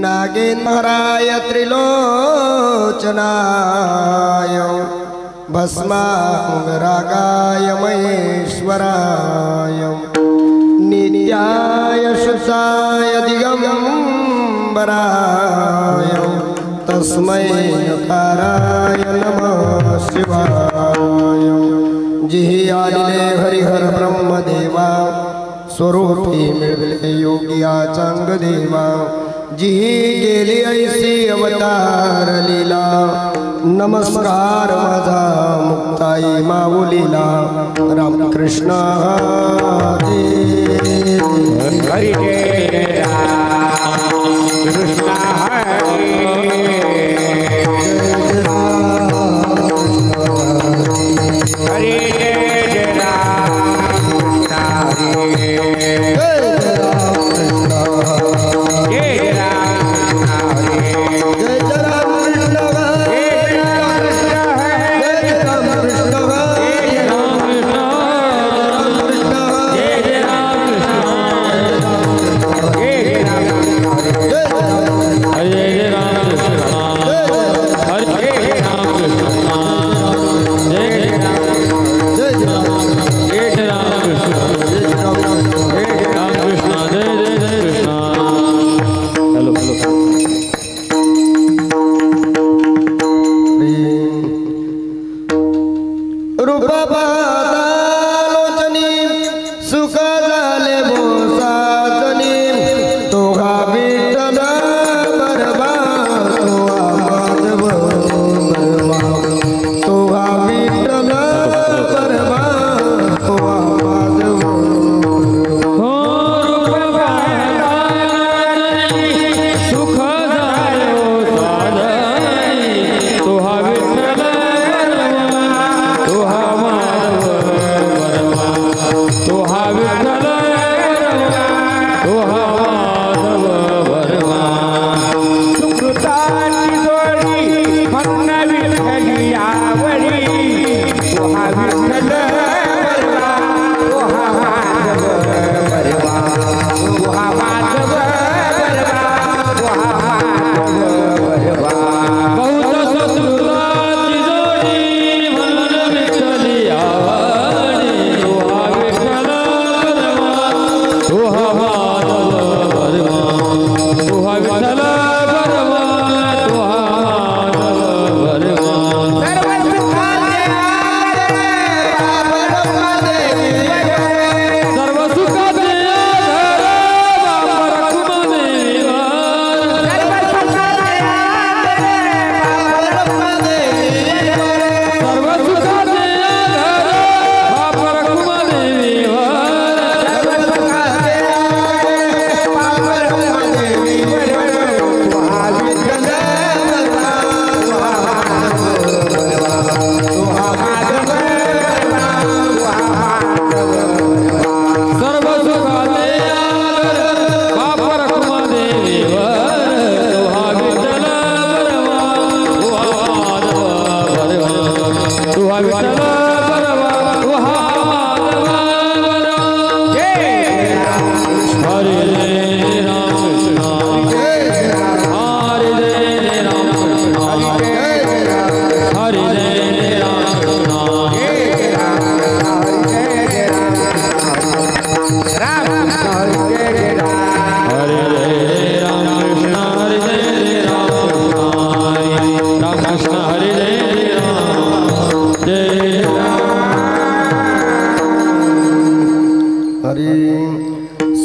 नागेन्द्राय त्रिलोचनाय भस्मांगरागाय महेश्वराय नित्याय शुचाय दिगंबराय तस्मै नकाराय नमः शिवाय। जिहि आदिले हरिहर ब्रह्मदेवा स्वरूपी मिळविले योगिया चांग देवा। जिहि गेली ऐसी अवतार लीला नमस्कार माझा मुक्ताई माऊलीला। रामकृष्ण कृष्ण हरे हरे राम कृष्ण हरे हरे जय राम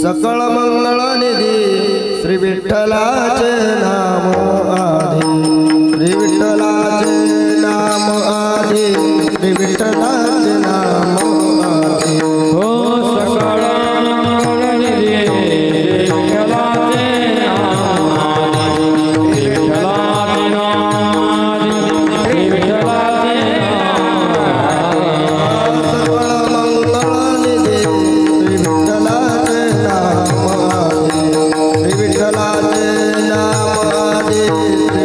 सकळ मंगळ निधी श्री विठ्ठलाचे नाम आधी, श्री विठ्ठलाचे नाम आधी, श्री विठ्ठलाचे नाम आधी. हो सकळ मंगळ निधी विठ्ठलाचे नाम आधी, श्री विठ्ठलाचे नाम आधी, श्री विठ्ठलाचे सकळ मंगळ निधी श्री विठ्ठलाचे नाम आधी, श्री विठ्ठलाचे नाम आधी, श्री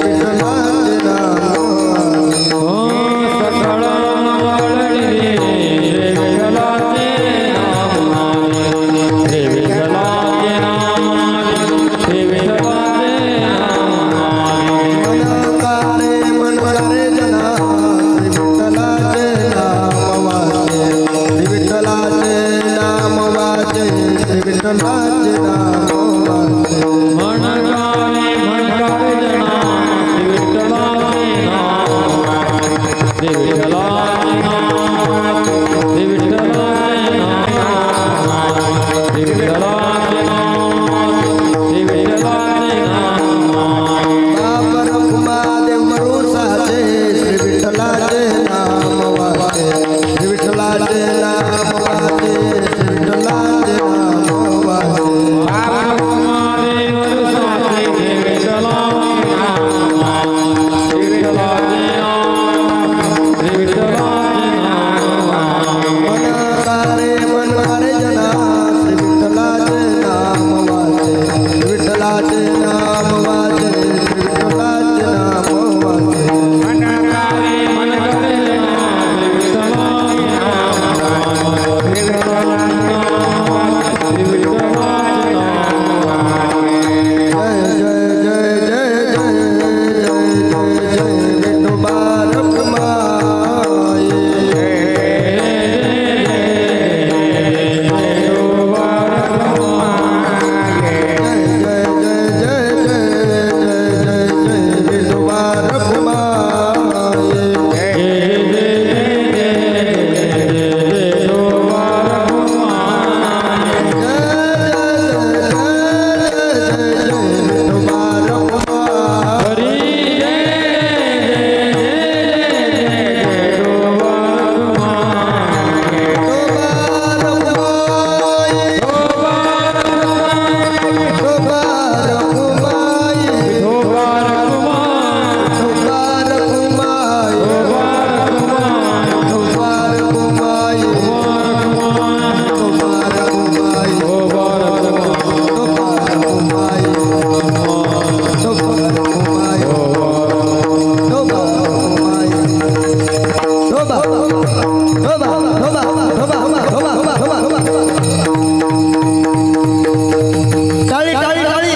टाळी टाळी टाळी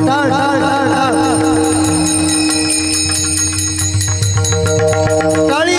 टाळ टाळ टाळ टाळ टाळी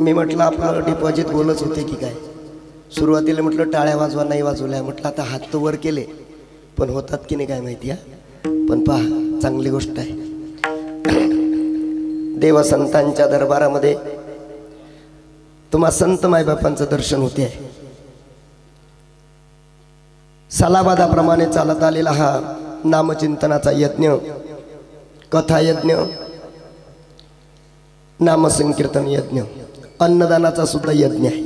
मी म्हटलं आपलं डिपॉझिट बोलच होते की काय. सुरुवातीला म्हटलं टाळ्या वाजवा नाही वाजवल्या, म्हटलं आता हात तर वर केले पण होतात की नाही काय माहिती. पण पहा चांगली गोष्ट आहे. देवसंतांच्या दरबारामध्ये तुम्हा संत मायबापांचं दर्शन होते आहे. सालाबादाप्रमाणे चालत आलेला हा नामचिंतनाचा यज्ञ, कथा यज्ञ, नामसंकीर्तन यज्ञ, अन्नदानाचा सुद्धा यज्ञ आहे.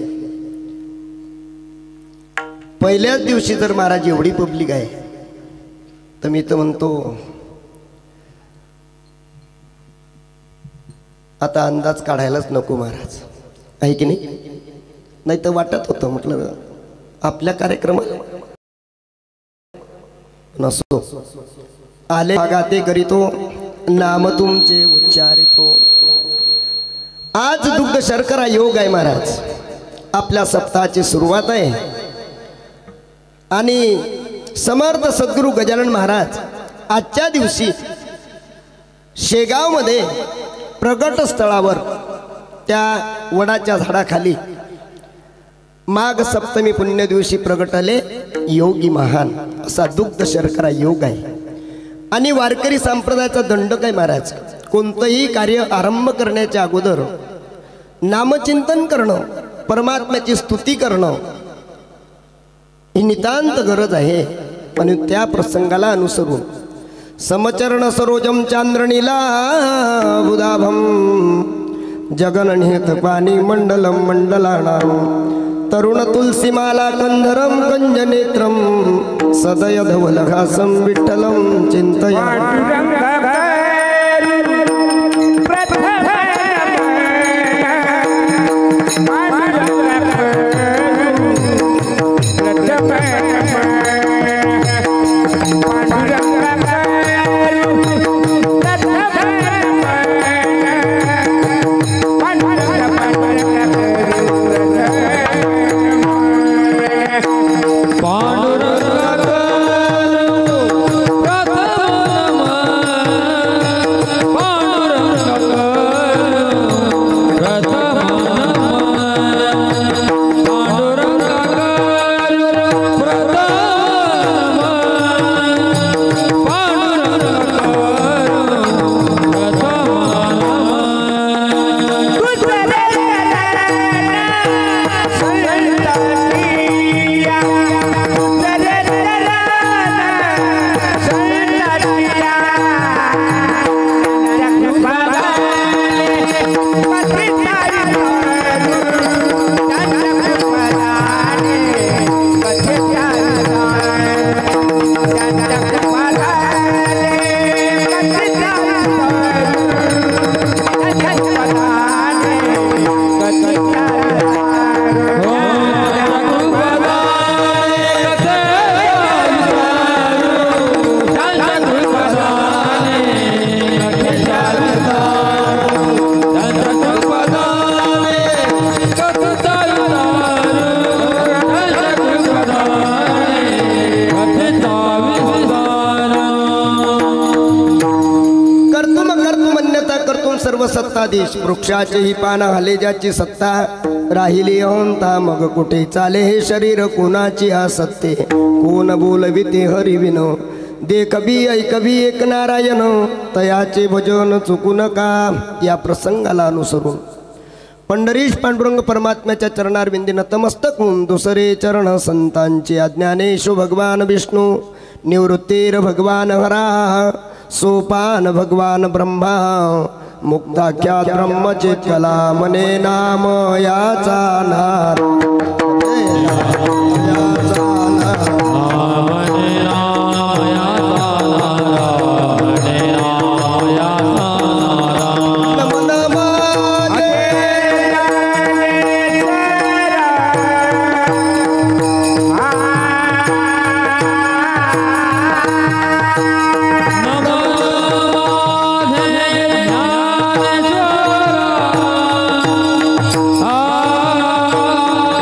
पहिल्याच दिवशी जर महाराज एवढी पब्लिक आहे तर मी तर म्हणतो आता अंदाज काढायलाच नको महाराज, आहे की नाही. नाही तर वाटत होतं म्हटलं आपल्या कार्यक्रमात नसतो आले गाते करीतो नाम तुमचे उच्चारितो. आज दुग्ध शर्करा योग आहे महाराज. आपल्या सप्ताहाची सुरुवात आहे आणि समर्थ सद्गुरू गजानन महाराज आजच्या दिवशी शेगावमध्ये प्रगट स्थळावर त्या वडाच्या झाडाखाली माघ सप्तमी पुण्य दिवशी प्रगटले योगी महान असा दुग्ध शर्करा योग आहे. आणि वारकरी संप्रदायाचा दंडक आहे महाराज. कोणतंही कार्य आरंभ करण्याच्या अगोदर नामचिंतन करणं, परमात्म्याची स्तुती करणं ही नितांत गरज आहे. आणि त्या प्रसंगाला अनुसरून समचरण सरोजम चांद्रणीला बुधाभम जगननिहित पाणी मंडलम मंडलानाम तरुण तुलसीमाला कंधरम कंजनेत्रम सदय धवलघासम विठ्ठलम चिंतया. सत्ताधीश वृक्षाचे ही पान हले ज्याची सत्ता राहिली अहंता मग कुठे चाले हे शरीर कोणाची आसत्ते कोण बोलविते हरिविन देखबी ऐकबी एक नारायण तयाचे भजन चुकू नका. या प्रसंगाला अनुसरून पंढरीश पांडुरंग परमात्म्याच्या चरणारविंदी नतमस्तक होऊन दुसरे चरण संतांचे अज्ञानेशो भगवान विष्णू निवृत्तेर भगवान हरा सोपान भगवान ब्रह्मा मुक्ताख्यात ब्रह्मचित्कला मने नाम याचा नार आ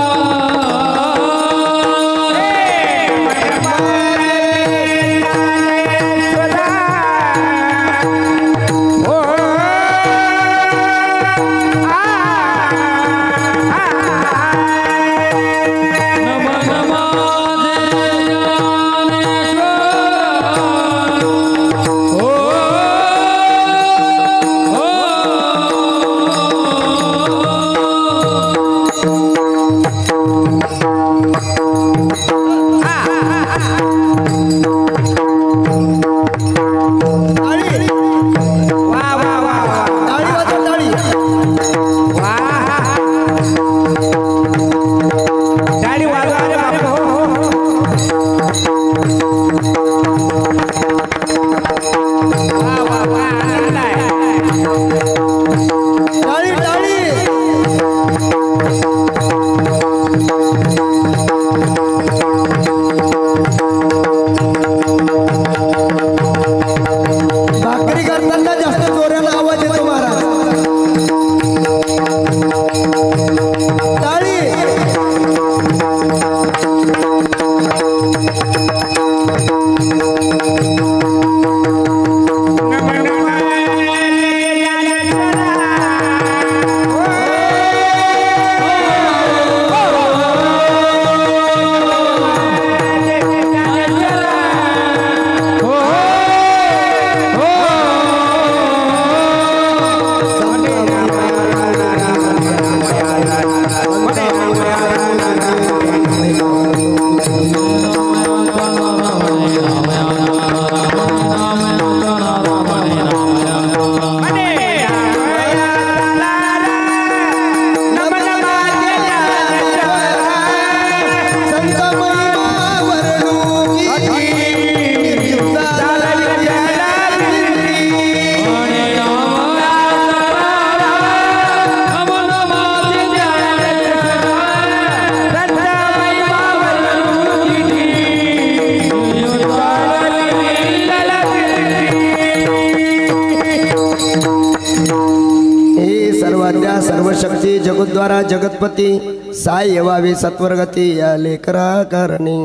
जगतपती साय व्हावे सत्वरगती या लेकरा कारणी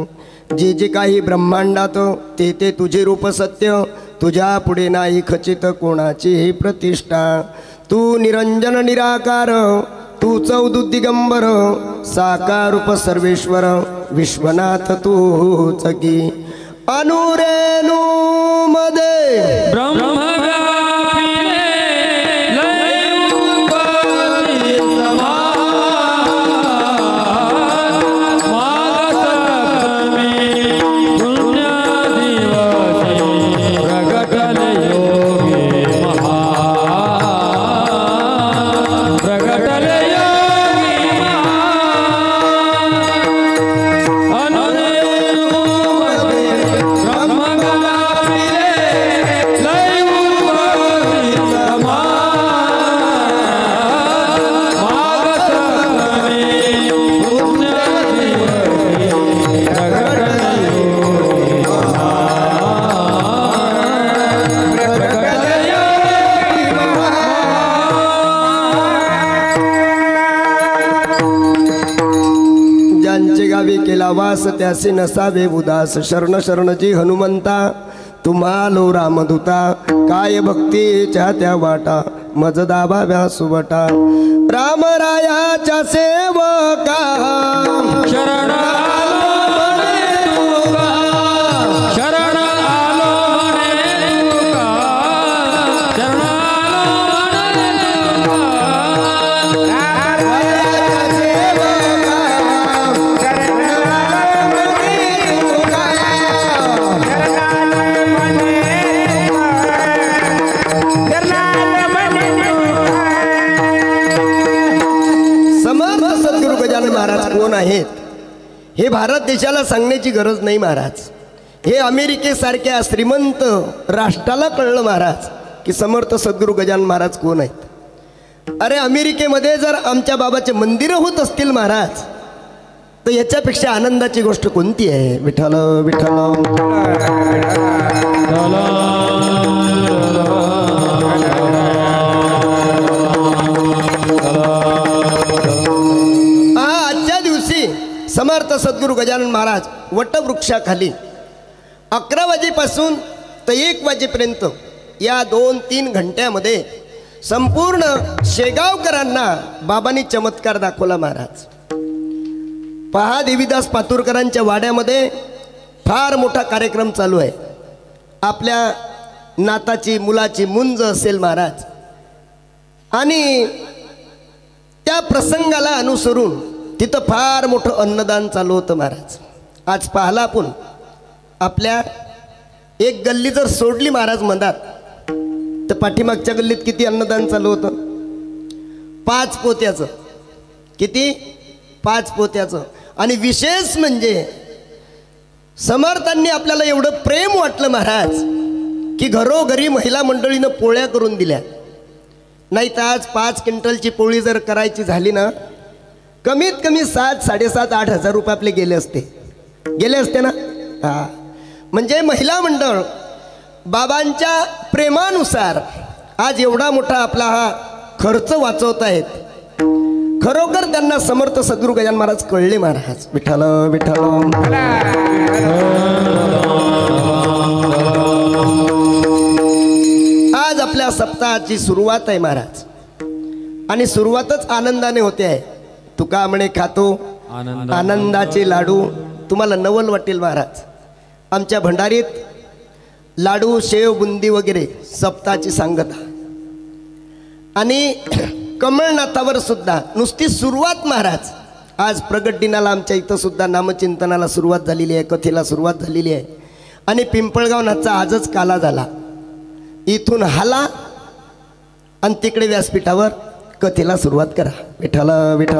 जे जे काही ब्रह्मांडात ते ते तुझे रूप सत्य तुझ्या पुढे नाही खचित कोणाची प्रतिष्ठा तू निरंजन निराकार तू चौदु दिगंबर साकार रूप सर्वेश्वर विश्वनाथ तूच की अनुरेणू मध्ये वास त्यासी नसावे उदास शरण शरण जी हनुमंता तुम्हालो रामदूता काय भक्तीच्या त्या वाटा मज दाबाव्या सुवटा राम रायाच्या सेवका शरण कोण आहेत हे भारत देशाला सांगण्याची गरज नाही महाराज. हे अमेरिकेसारख्या श्रीमंत राष्ट्राला कळलं महाराज की समर्थ सद्गुरू गजानन महाराज कोण आहेत. अरे अमेरिकेमध्ये जर आमच्या बाबाचे मंदिरं होत असतील महाराज तर याच्यापेक्षा आनंदाची गोष्ट कोणती आहे. विठ्ठल विठ्ठल समर्थ सद्गुरू गजानन महाराज वटवृक्षाखाली 11 वाजेपासून तर 1 वाजेपर्यंत या 2-3 घंट्यामध्ये संपूर्ण शेगावकरांना बाबांनी चमत्कार दाखवला महाराज. पहा देवीदास पातुरकरांच्या वाड्यामध्ये फार मोठा कार्यक्रम चालू आहे. आपल्या नाताची मुलाची मुंज असेल महाराज आणि त्या प्रसंगाला अनुसरून तिथं फार मोठं अन्नदान चालू होतं महाराज. आज पाहला आपण आपल्या एक गल्ली जर सोडली महाराज मधात तर पाठीमागच्या गल्लीत किती अन्नदान चालू होतं. 5 पोत्याचं. किती? 5 पोत्याचं. आणि विशेष म्हणजे समर्थांनी आपल्याला एवढं प्रेम वाटलं महाराज की घरोघरी महिला मंडळीनं पोळ्या करून दिल्या. नाही तर आज 5 क्विंटलची पोळी जर करायची झाली ना कमीत कमी 7-7,500-8 हजार रुपये आपले गेले असते ना. हां म्हणजे महिला मंडळ बाबांच्या प्रेमानुसार आज एवढा मोठा आपला हा खर्च वाचवत आहेत. खरोखर त्यांना समर्थ सद्गुरू गजानन महाराज कळले महाराज. विठ्ठल विठ्ठल आज आपल्या सप्ताहाची सुरुवात आहे महाराज आणि सुरुवातच आनंदाने होते आहे. तुका म्हणे खातो आनंदाचे लाडू. तुम्हाला नवल वाटेल महाराज. आमच्या भंडारीत लाडू शेव बुंदी वगैरे सप्ताहाची सांगता आणि कमळनाथावर सुद्धा नुसती सुरुवात महाराज. आज प्रगट दिनाला आमच्या इथं सुद्धा नामचिंतनाला सुरुवात झालेली आहे. कथेला सुरुवात झालेली आहे आणि पिंपळगाव नाथचा आजच काला झाला. इथून हाला आणि तिकडे व्यासपीठावर कथेला सुरुवात करा. विठ्ठल विठ्ठल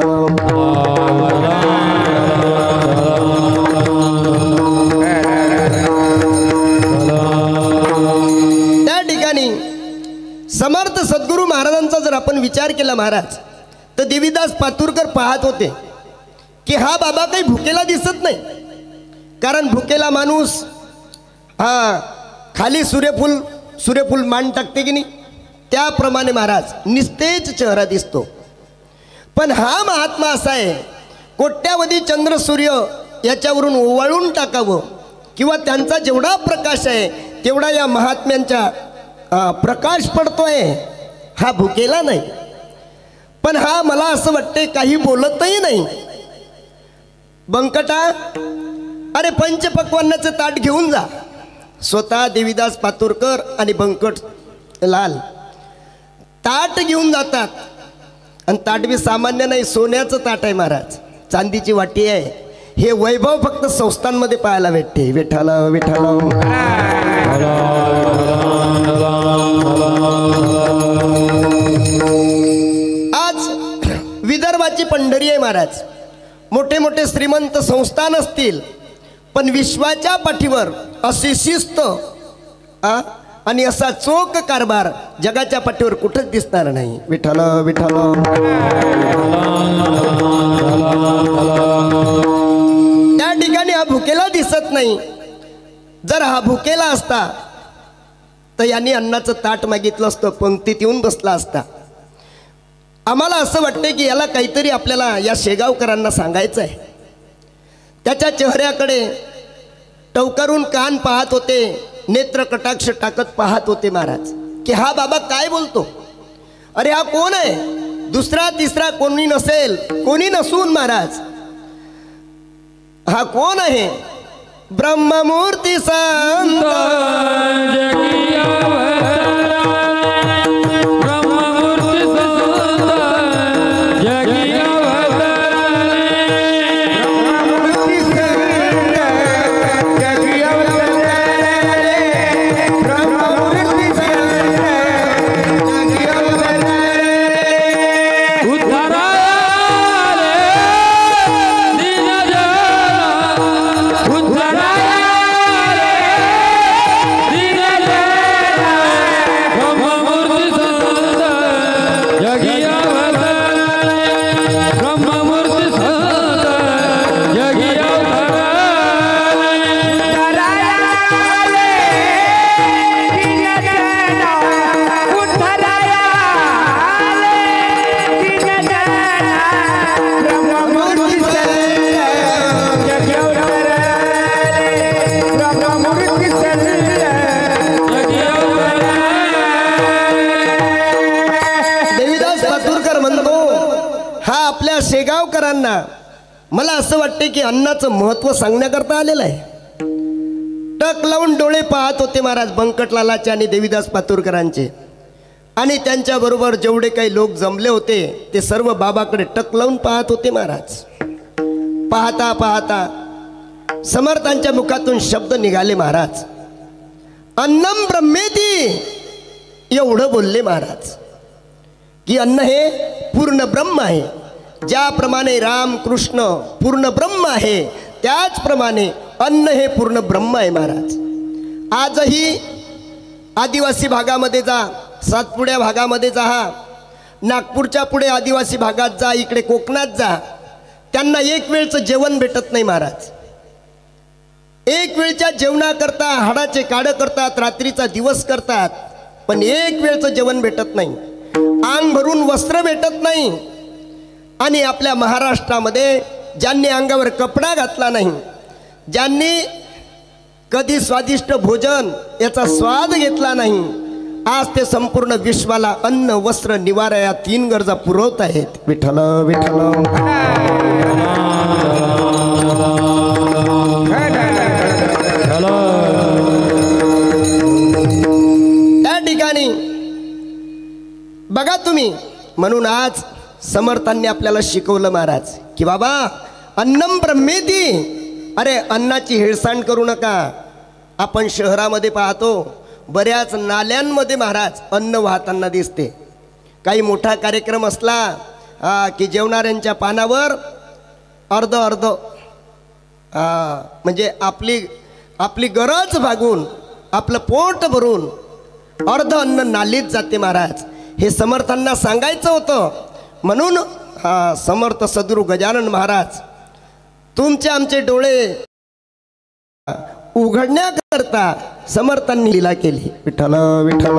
त्या ठिकाणी समर्थ सद्गुरू महाराजांचा जर आपण विचार केला महाराज तर देवीदास पातुरकर पाहत होते की हा बाबा काही भुकेला दिसत नाही. कारण भुकेला माणूस हा खाली सूर्यफूल मान टाकते की नाही त्याप्रमाणे महाराज निस्तेज चेहरा दिसतो. पण हा महात्मा असा आहे, कोट्यावधी चंद्र सूर्य याच्यावरून ओवाळून टाकावं किंवा त्यांचा जेवढा प्रकाश आहे तेवढा या महात्म्यांच्या प्रकाश पडतोय, हा भुकेला नाही. पण हा मला असं वाटते काही बोलतही नाही. बंकटा, अरे पंचपक्वान्नाचं ताट घेऊन जा. स्वतः देवीदास पातुरकर आणि बंकट लाल ताट घेऊन जातात. आणि ताट बी सामान्य नाही, सोन्याचं ताट आहे महाराज, चांदीची वाटी आहे. हे वैभव फक्त संस्थांमध्ये पाहायला भेटते. विठ्ठल विठ्ठल. आज विदर्भाची पंढरी आहे महाराज. मोठे मोठे श्रीमंत संस्थान असतील, पण विश्वाच्या पाठीवर अशी शिस्त आणि असा चोख कारभार जगाच्या पाठीवर कुठंच दिसणार नाही. विठ्ठल विठ्ठल. त्या ठिकाणी हा भुकेला दिसत नाही. जर हा भुकेला असता तर यांनी अन्नाचं ताट मागितलं असतं, पंक्तीत येऊन बसला असता. आम्हाला असं वाटतं की याला काहीतरी आपल्याला या शेगावकरांना सांगायचं आहे. त्याच्या चेहऱ्याकडे टवकारून कान पाहत होते, नेत्र कटाक्ष टाकत पाहत होते महाराज की हा बाबा काय बोलतो. अरे हा कोण आहे? दुसरा तिसरा कोणी नसेल, कोणी नसून महाराज हा कोण आहे? ब्रह्ममूर्ती संत शेगावकरांना मला असं वाटते की अन्नाचं महत्त्व सांगण्याकरता आलेलं आहे. टक लावून डोळे पाहत होते महाराज बंकटलालाचे आणि देवीदास पातुरकरांचे. आणि त्यांच्याबरोबर जेवढे काही लोक जमले होते ते सर्व बाबाकडे टक लावून पाहत होते महाराज. पाहता पाहता समर्थांच्या मुखातून शब्द निघाले महाराज. अन्नम ब्रह्मेती, एवढं बोलले महाराज की अन्न हे पूर्ण ब्रह्म आहे. ज्याप्रमाणे राम कृष्ण पूर्ण ब्रह्म आहे, त्याचप्रमाणे अन्न हे पूर्ण ब्रह्म आहे महाराज. आजही आदिवासी भागामध्ये जा, सातपुड्या भागामध्ये जा, नागपूरच्या पुढे आदिवासी भागात जा, इकडे कोकणात जा, त्यांना एक वेळचं जेवण भेटत नाही महाराज. एक वेळच्या जेवणाकरता हाडाचे काढं करतात, रात्रीचा दिवस करतात, पण एक वेळचं जेवण भेटत नाही, अंग भरून वस्त्र भेटत नाही. आणि आपल्या महाराष्ट्रामध्ये ज्यांनी अंगावर कपडा घातला नाही, ज्यांनी कधी स्वादिष्ट भोजन याचा स्वाद घेतला नाही, आज ते संपूर्ण विश्वाला अन्न वस्त्र निवारा या 3 गरजा पुरवत आहेत. विठ्ठल विठ्ठल. त्या ठिकाणी बघा तुम्ही, म्हणून आज समर्थांनी आपल्याला शिकवलं महाराज की बाबा अन्नम ब्रह्मेती. अरे अन्नाची हेळसांड करू नका. आपण शहरामध्ये पाहतो बऱ्याच नाल्यांमध्ये महाराज अन्न वाहताना दिसते. काही मोठा कार्यक्रम असला की जेवणाऱ्यांच्या पानावर अर्ध अर्ध म्हणजे आपली गरज भागून आपलं पोट भरून अर्ध अन्न नालीत जाते महाराज. हे समर्थांना सांगायचं होतं. म्हणून समर्थ सद्गुरू गजानन महाराज तुमचे आमचे डोळे उघडण्याकरता समर्थांनी लीला केली. विठ्ठल विठ्ठल.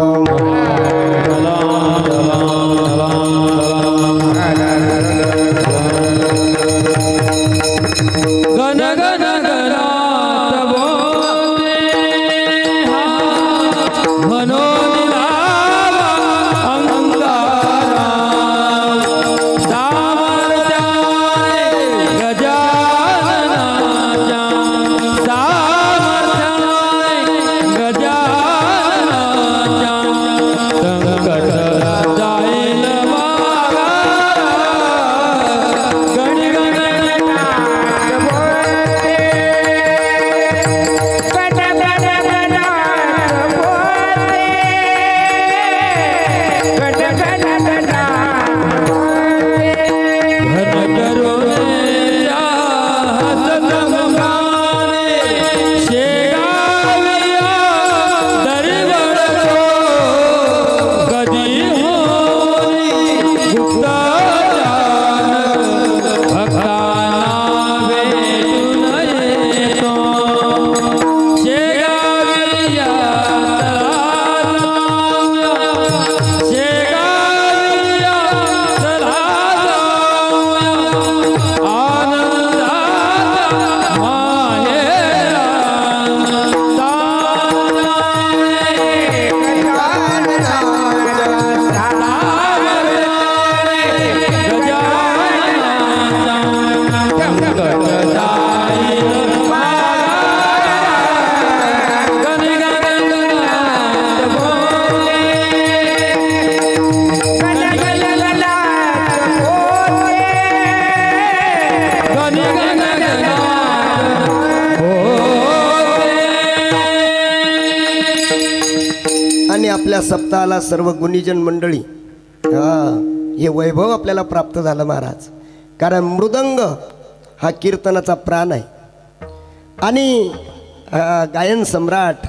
आपल्या सप्ताहाला सर्व गुणीजन मंडळी, हे वैभव आपल्याला प्राप्त झालं महाराज. कारण मृदंग हा कीर्तनाचा प्राण आहे आणि गायन सम्राट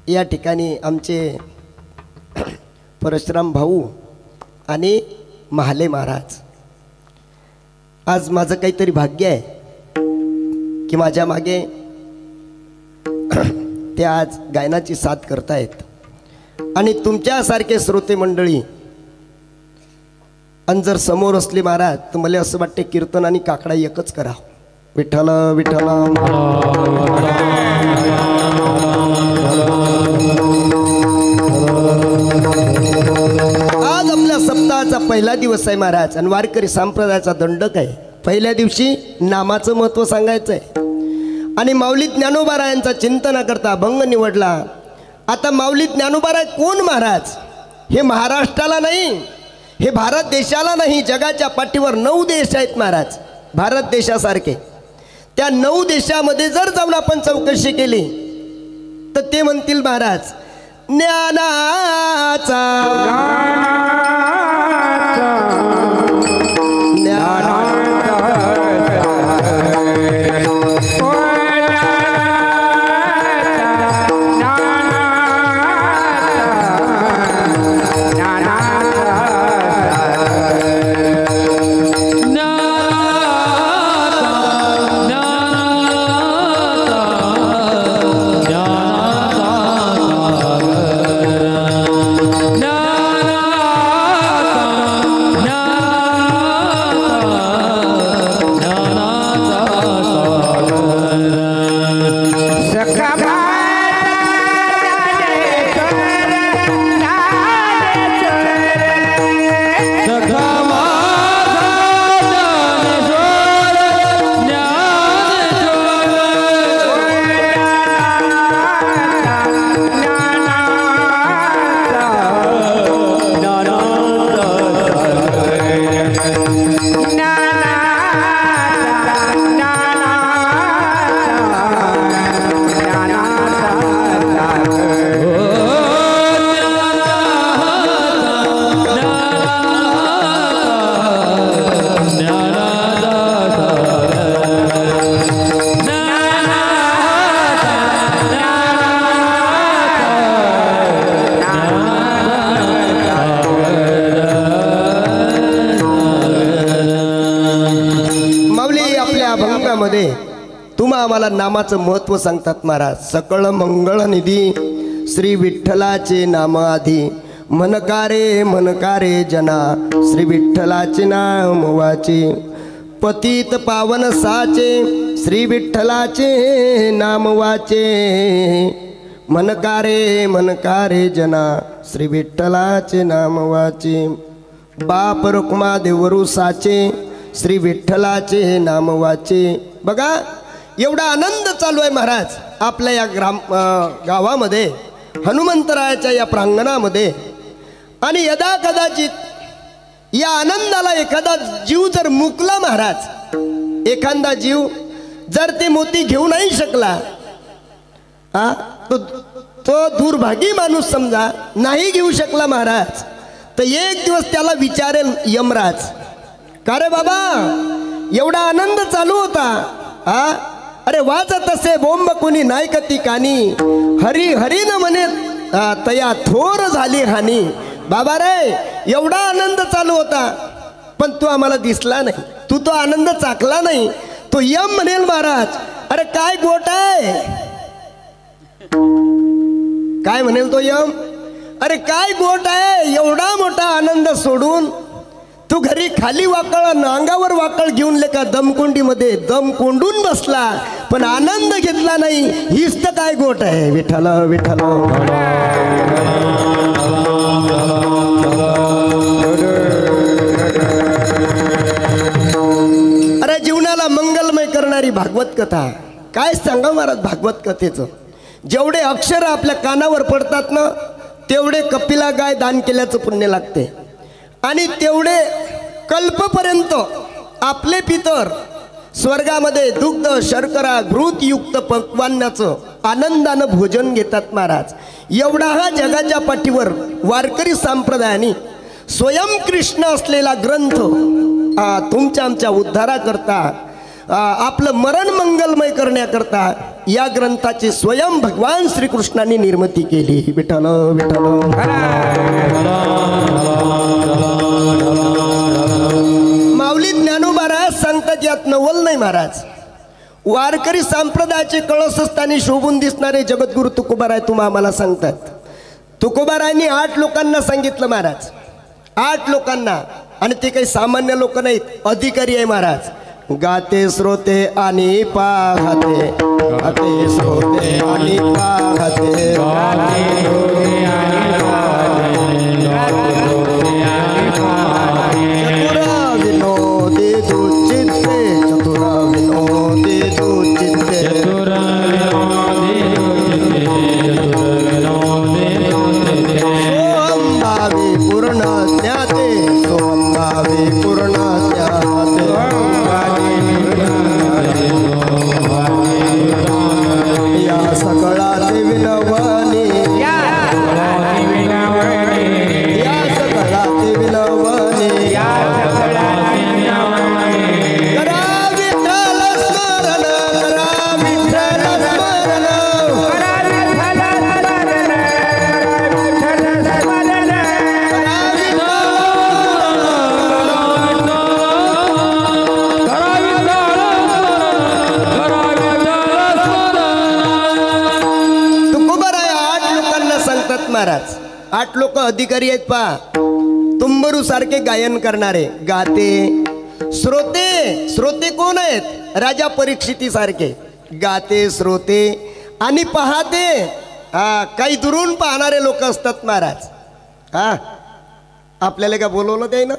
या ठिकाणी आमचे परशुराम भाऊ आणि महाले महाराज. आज माझं काहीतरी भाग्य आहे की माझ्या मागे ते आज गायनाची साथ करतायत आणि तुमच्यासारखे श्रोते मंडळी आणि जर समोर असले महाराज तर मला असं वाटते कीर्तन आणि काकडा एकच करा. विठ्ठल विठ्ठल. आज आपल्या सप्ताहाचा पहिला दिवस आहे महाराज आणि वारकरी संप्रदायाचा दंडक आहे. पहिल्या दिवशी नामाचं महत्त्व सांगायचं आहे आणि माऊली ज्ञानोबारायांचा चिंतना करता अभंग निवडला. आता माऊली ज्ञानोबाराय कोण महाराज? हे महाराष्ट्राला नाही, हे भारत देशाला नाही, जगाच्या पाठीवर 9 देश आहेत महाराज. भारत देशासारखे त्या 9 देशामध्ये जर जाऊन आपण चौकशी केली तर ते म्हणतील महाराज ज्ञानाचा तुम्हा आम्हाला नामाचं महत्त्व सांगतात महाराज. सकळ मंगळ निधी श्री विठ्ठलाचे नाम आधी मनकारे मनकारे जना श्री विठ्ठलाचे नाम वाचे पतित पावन साचे श्री विठ्ठलाचे नाम वाचे मनकारे मनकारे जना श्री विठ्ठलाचे नाम वाचे बाप रुक्मा देवरू साचे श्री विठ्ठलाचे नाम वाचे. बघा एवढा आनंद चालू आहे महाराज आपल्या या गावामध्ये हनुमंतरायाच्या या प्रांगणामध्ये आणि यदा कदाचित या आनंदाला एखादा जीव जर मुकला महाराज, एखादा जीव जर ते मोती घेऊ नाही शकला तो दुर्भागी माणूस समजा नाही घेऊ शकला महाराज तर एक दिवस त्याला विचारेल यमराज का रे बाबा एवढा आनंद चालू होता अरे वाजत असे बोंब कोणी नाही कती कानी हरी हरी न म्हणे तया थोर झाली हानी. बाबा रे एवढा आनंद चालू होता पण तू आम्हाला दिसला नाही, तू तो आनंद चाखला नाही. तो यम म्हणेल महाराज अरे काय गोट आहे, काय म्हणेल तो यम, अरे काय गोट आहे एवढा मोठा आनंद सोडून तू घरी खाली वाकळ अंगावर वाकळ घेऊन लेका दमकुंडीमध्ये दम कोंडून बसला पण आनंद घेतला नाही. हीच तर काय गोट आहे. विठ्ठल विठ्ठल. अरे जीवनाला मंगलमय करणारी भागवत कथा काय सांगा महाराज. भागवत कथेचं जेवढे अक्षर आपल्या कानावर पडतात ना तेवढे कपिला गाय दान केल्याचं पुण्य लागते आणि तेवढे कल्पपर्यंत आपले पितर स्वर्गामध्ये दुग्ध शर्करा घृतयुक्त पक्वान्नाचं आनंदानं भोजन घेतात महाराज. एवढा हा जगाच्या पाठीवर वारकरी संप्रदायाने स्वयं कृष्ण असलेला ग्रंथ तुमच्या आमच्या उद्धाराकरता, आपलं मरण मंगलमय करण्याकरता या ग्रंथाची स्वयं भगवान श्रीकृष्णाने निर्मिती केली. विठ्ठल विठ्ठल. माऊली ज्ञानोबा महाराज सांगतात यात नवल नाही महाराज. वारकरी संप्रदायाचे कळसस्थानी शोभून दिसणारे जगद्गुरु तुकोबाराय तुम्हा आम्हाला सांगतात. तुकोबारायांनी 8 लोकांना सांगितलं महाराज, 8 लोकांना, आणि ते काही सामान्य लोक नाहीत, अधिकारी आहे महाराज. गाते श्रोते आणि पाहते, गाते श्रोते आणि पाहते, चतुरा विनोदी दुचित्ते, चतुरा विनोदी दुचित्ते, सोहंभावी पूर्ण ज्ञाते, सोहंभावी पूर्ण ज्ञाते, या सकळाचे विनवणी, या सकळाचे विनवणी, करा विठ्ठल स्मरण, करा विठ्ठल स्मरण, महाराज. 8 लोक अधिकारी आहेत पहा, तुंबरू सारखे गायन करणारे. गाते श्रोते, श्रोते कोण आहेत? राजा परीक्षिती सारखे. गाते श्रोते आणि पाहते, काही दुरून पाहणारे लोक असतात महाराज. आपल्याला का बोलवलं ते ना,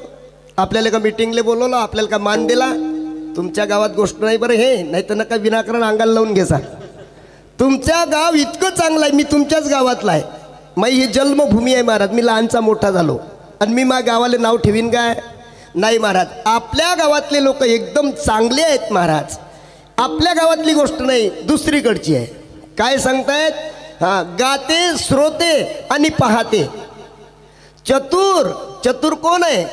आपल्याला का मिटिंगले बोलवलं, आपल्याला का मान दिला? तुमच्या गावात गोष्ट नाही बरं हे, नाही तर नका विनाकारण अंगाला लावून घेसा. तुमच्या गाव इतकं चांगलं आहे, मी तुमच्याच गावातला आहे. मग ही जन्मभूमी आहे महाराज. मी लहानचा मोठा झालो आणि मी माझ्या गावाला नाव ठेवीन काय? नाही महाराज. आपल्या गावातले लोक एकदम चांगले आहेत महाराज. आपल्या गावातली गोष्ट नाही, दुसरीकडची आहे. काय सांगतायत? गाते श्रोते आणि पाहते. चतुर, चतुर कोण आहे?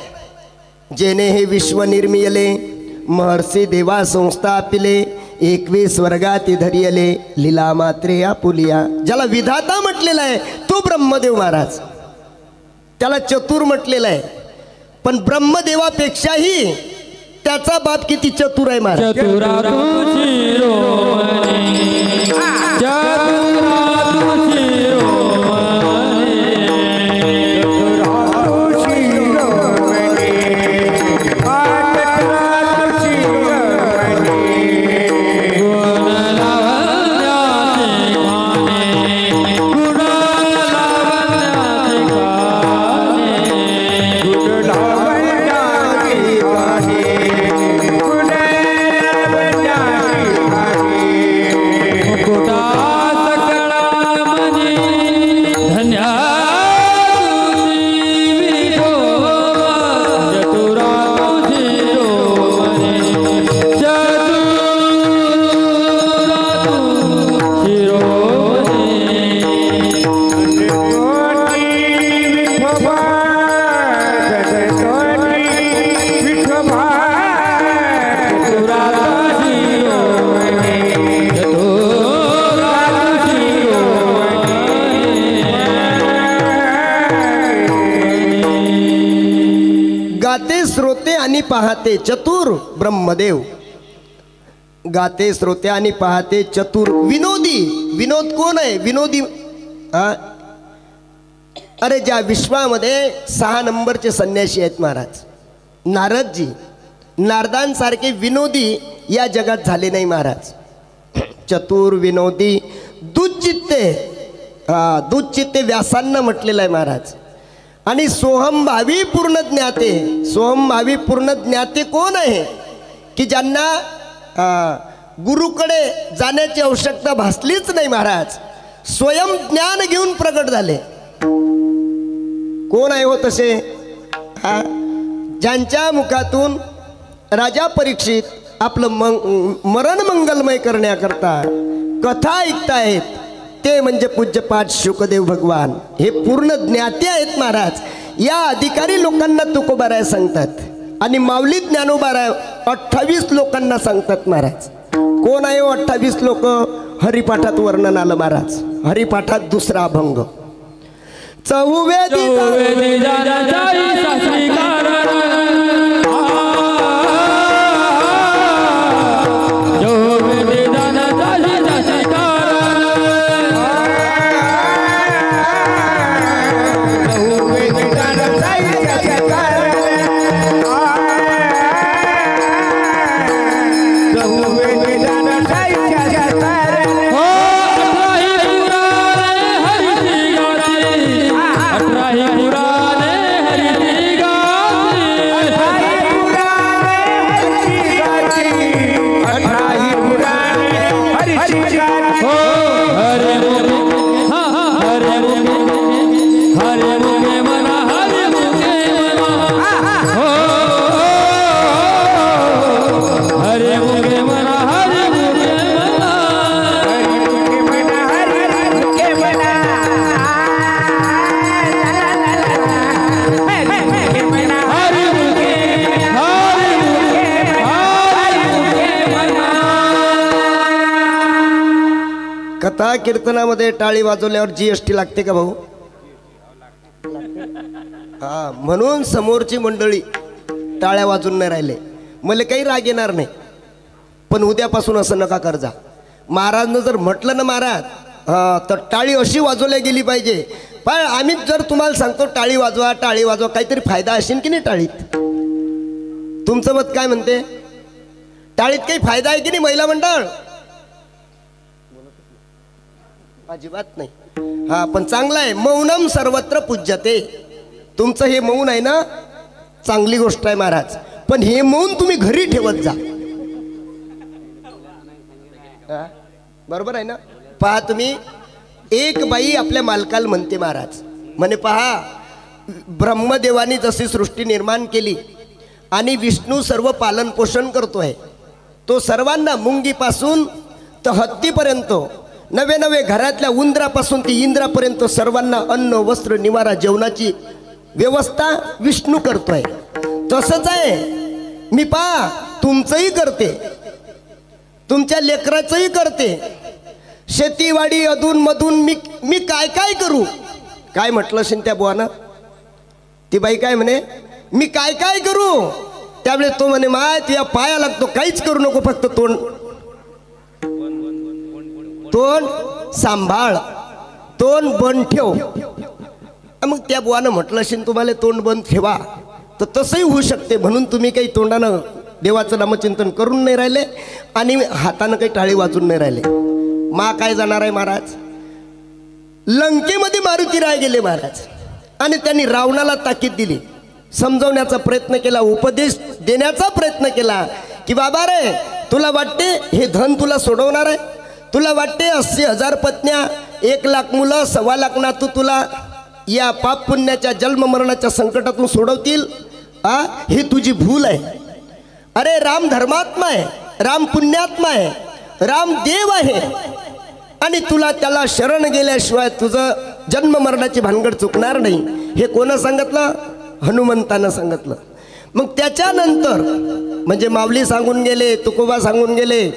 जेने हे विश्व निर्मियले, महर्षी देवा संस्थापिले, 21 वर्गाती धरियले, लीला मात्रे आपुलिया. ज्याला विधाता म्हटलेला आहे तो ब्रह्मदेव महाराज, त्याला चतुर म्हटलेला आहे. पण ब्रह्मदेवापेक्षाही त्याचा बाप किती चतुर आहे महाराज. गाते श्रोते आणि पाहते चतुर ब्रह्मदेव. गाते श्रोते आणि पाहते चतुर. विनोदी, विनोद कोण आहे? विनोदी अरे ज्या विश्वामध्ये 6 नंबरचे संन्यासी आहेत महाराज, नारदजी. नारदांसारखे विनोदी या जगात झाले नाही महाराज. चतुर, विनोदी, दुच्चित्ते. दुच्चित्ते व्यासांना म्हटलेलं आहे महाराज. आणि सोहमभावी पूर्ण ज्ञाते. सोहमभावी पूर्ण ज्ञाते कोण आहे? की ज्यांना गुरुकडे जाण्याची आवश्यकता भासलीच नाही महाराज, स्वयं ज्ञान घेऊन प्रगट झाले. कोण आहे हो तसे? ज्यांच्या मुखातून राजा परीक्षित आपलं मरण मंगलमय करण्याकरता कथा ऐकतायत, ते म्हणजे पूज्यपाठ शुकदेव भगवान. हे पूर्ण ज्ञाते आहेत महाराज. या अधिकारी लोकांना तुकोबाराय सांगतात आणि माऊली ज्ञानोबाराय 28 लोकांना सांगतात महाराज. कोण आहे 28 लोक? हरिपाठात वर्णन आलं महाराज. हरिपाठात दुसरा अभंग. चौवेदी कथा कीर्तनामध्ये टाळी वाजवल्यावर GST लागते का भाऊ? हा, म्हणून समोरची मंडळी टाळ्या वाजून नाही राहिले. मला काही राग येणार नाही, पण उद्यापासून असं नका करजा. महाराजनं जर म्हटलं ना महाराज तर टाळी अशी वाजवल्या गेली पाहिजे. पण आम्ही जर तुम्हाला सांगतो टाळी वाजवा टाळी वाजवा, काहीतरी फायदा असेल की नाही टाळीत? तुमचं मत काय म्हणते? टाळीत काही फायदा आहे की नाही महिला मंडळ? अजिबात नाही. हा, पण चांगला आहे. मौनम सर्वत्र पूज्यते. तुमचं हे मौन आहे ना, चांगली गोष्ट आहे महाराज. पण हे मौन तुम्ही घरी ठेवत जा. बरोबर आहे ना? पहा तुम्ही, एक बाई आपल्या मालकाला म्हणते महाराज, म्हणे पहा ब्रह्मदेवानी जशी सृष्टी निर्माण केली आणि विष्णू सर्व पालन पोषण करतोय, तो सर्वांना मुंगीपासून तर हत्तीपर्यंत, नवे नवे घरातल्या उंदरापासून ती इंद्रापर्यंत सर्वांना अन्न वस्त्र निवारा जेवणाची व्यवस्था विष्णू करतोय. तसंच आहे मी पहा तुमचंही करते, तुमच्या लेकराचंही करते. शेतीवाडी अधून मधून मी काय काय करू? काय म्हटलं असेल त्या बुवानं? ती बाई काय म्हणे, मी काय काय करू? त्यावेळेस तो म्हणे माय तुझ्या पाया लागतो, काहीच करू नको, फक्त तोंड सांभाळ, तोंड बंद ठेव. मग त्या बुवानं म्हटलं असेल तुम्हाला तोंड बंद ठेवा, तर तसंही होऊ शकते. म्हणून तुम्ही काही तोंडानं देवाचं नामचिंतन करून नाही राहिले आणि हातानं काही टाळी वाजून नाही राहिले. मा काय जाणार आहे महाराज? लंकेमध्ये मारुती राय गेले महाराज, आणि त्यांनी रावणाला ताकीद दिली, समजवण्याचा प्रयत्न केला, उपदेश देण्याचा प्रयत्न केला की बाबा रे, तुला वाटते हे धन तुला सोडवणार आहे? तुला वाटते 80,000 पत्न्या, 1,00,000 मुलं, 1,25,000 नातू तुला या पाप पुण्याच्या जन्म मरणाच्या संकटातून सोडवतील? ही तुझी भूल आहे. अरे राम धर्मात्मा आहे, राम पुण्यात्मा आहे, राम देव आहे, आणि तुला त्याला शरण गेल्याशिवाय तुझं जन्म मरणाची भानगड चुकणार नाही. हे कोणं सांगितलं? हनुमंतानं सांगितलं. मग त्याच्यानंतर म्हणजे माऊली सांगून गेले, तुकोबा सांगून गेले,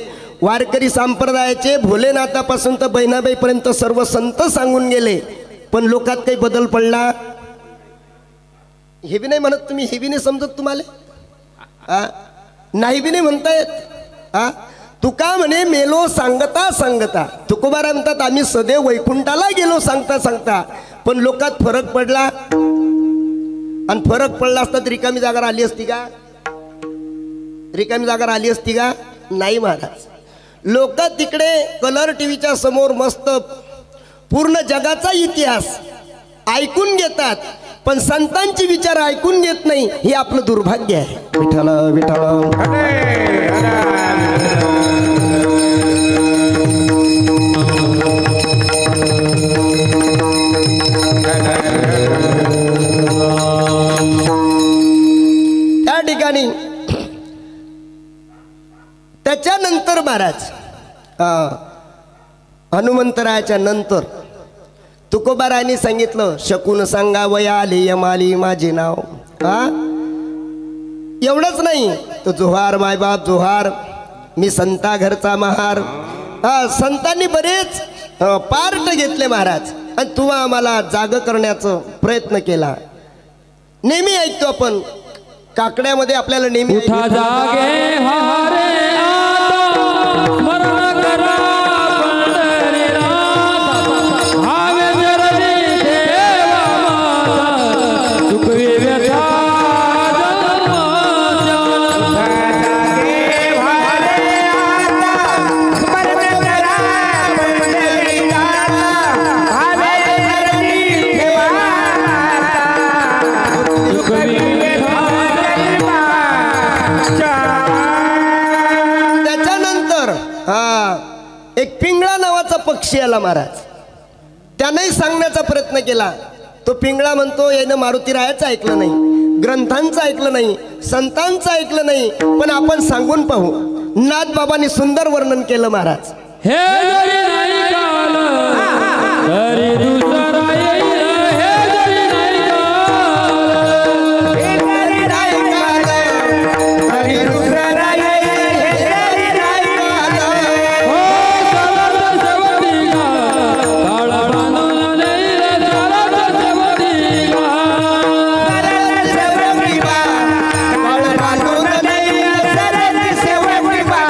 वारकरी संप्रदायाचे भोलेनाथापासून तर बहिणाबाईपर्यंत सर्व संत सांगून गेले. पण लोकात काही बदल पडला? हे बी नाही म्हणत तुम्ही, हे बी नाही समजत तुम्हाला? नाही बी नाही म्हणतायत. तुका म्हणे मेलो सांगता सांगता. तुकोबारा म्हणतात आम्ही सदैव वैकुंठाला गेलो सांगता सांगता, पण लोकात फरक पडला. आणि फरक पडला असता तर रिकामी जागा आली असती का? रिकामी जागा आली असती का? नाही महाराज. लोक तिकडे कलर टीव्हीच्या समोर मस्त पूर्ण जगाचा इतिहास ऐकून घेतात, पण संतांचे विचार ऐकून घेत नाही. हे आपलं दुर्भाग्य आहे. विठ्ठल विठ्ठल. त्या ठिकाणी त्याच्यानंतर महाराज हनुमंतरायाच्या नंतर तुकोबारायांनी सांगितलं, शकून सांगा वया आले यमाली माझे नाव. एवढंच नाही तो जोहार मायबाप जोहार, मी संता घरचा महार. संतांनी बरेच पार्ट घेतले महाराज, आणि तू आम्हाला जाग करण्याचा प्रयत्न केला. नेहमी ऐकतो आपण काकड्यामध्ये, आपल्याला नेहमी उठा जागे हारे आता स्मरण करा पंढरीनाथ, हावे जरणी देवा माता, चुकवी व्यथा एक पिंगळा नावाचा पक्षी आला महाराज. त्यानेही सांगण्याचा प्रयत्न केला. तो पिंगळा म्हणतो, यानं मारुतीरायाचं ऐकलं नाही, ग्रंथांचं ऐकलं नाही, संतांचं ऐकलं नाही, पण आपण सांगून पाहू. नाथबाबांनी सुंदर वर्णन केलं महाराज. हे जरी नाही काल तरी दुसरा येईल, हे जरी नाही काल, हे जरी नाही काल तरी दुसरा येईल, हे जरी नाही काल. हो सरळ शेवटीला काळ बांधून नेईल, सरळ शेवटीला, सरळ शेवटीला काळ बांधून नेईल, सरळ शेवटीला.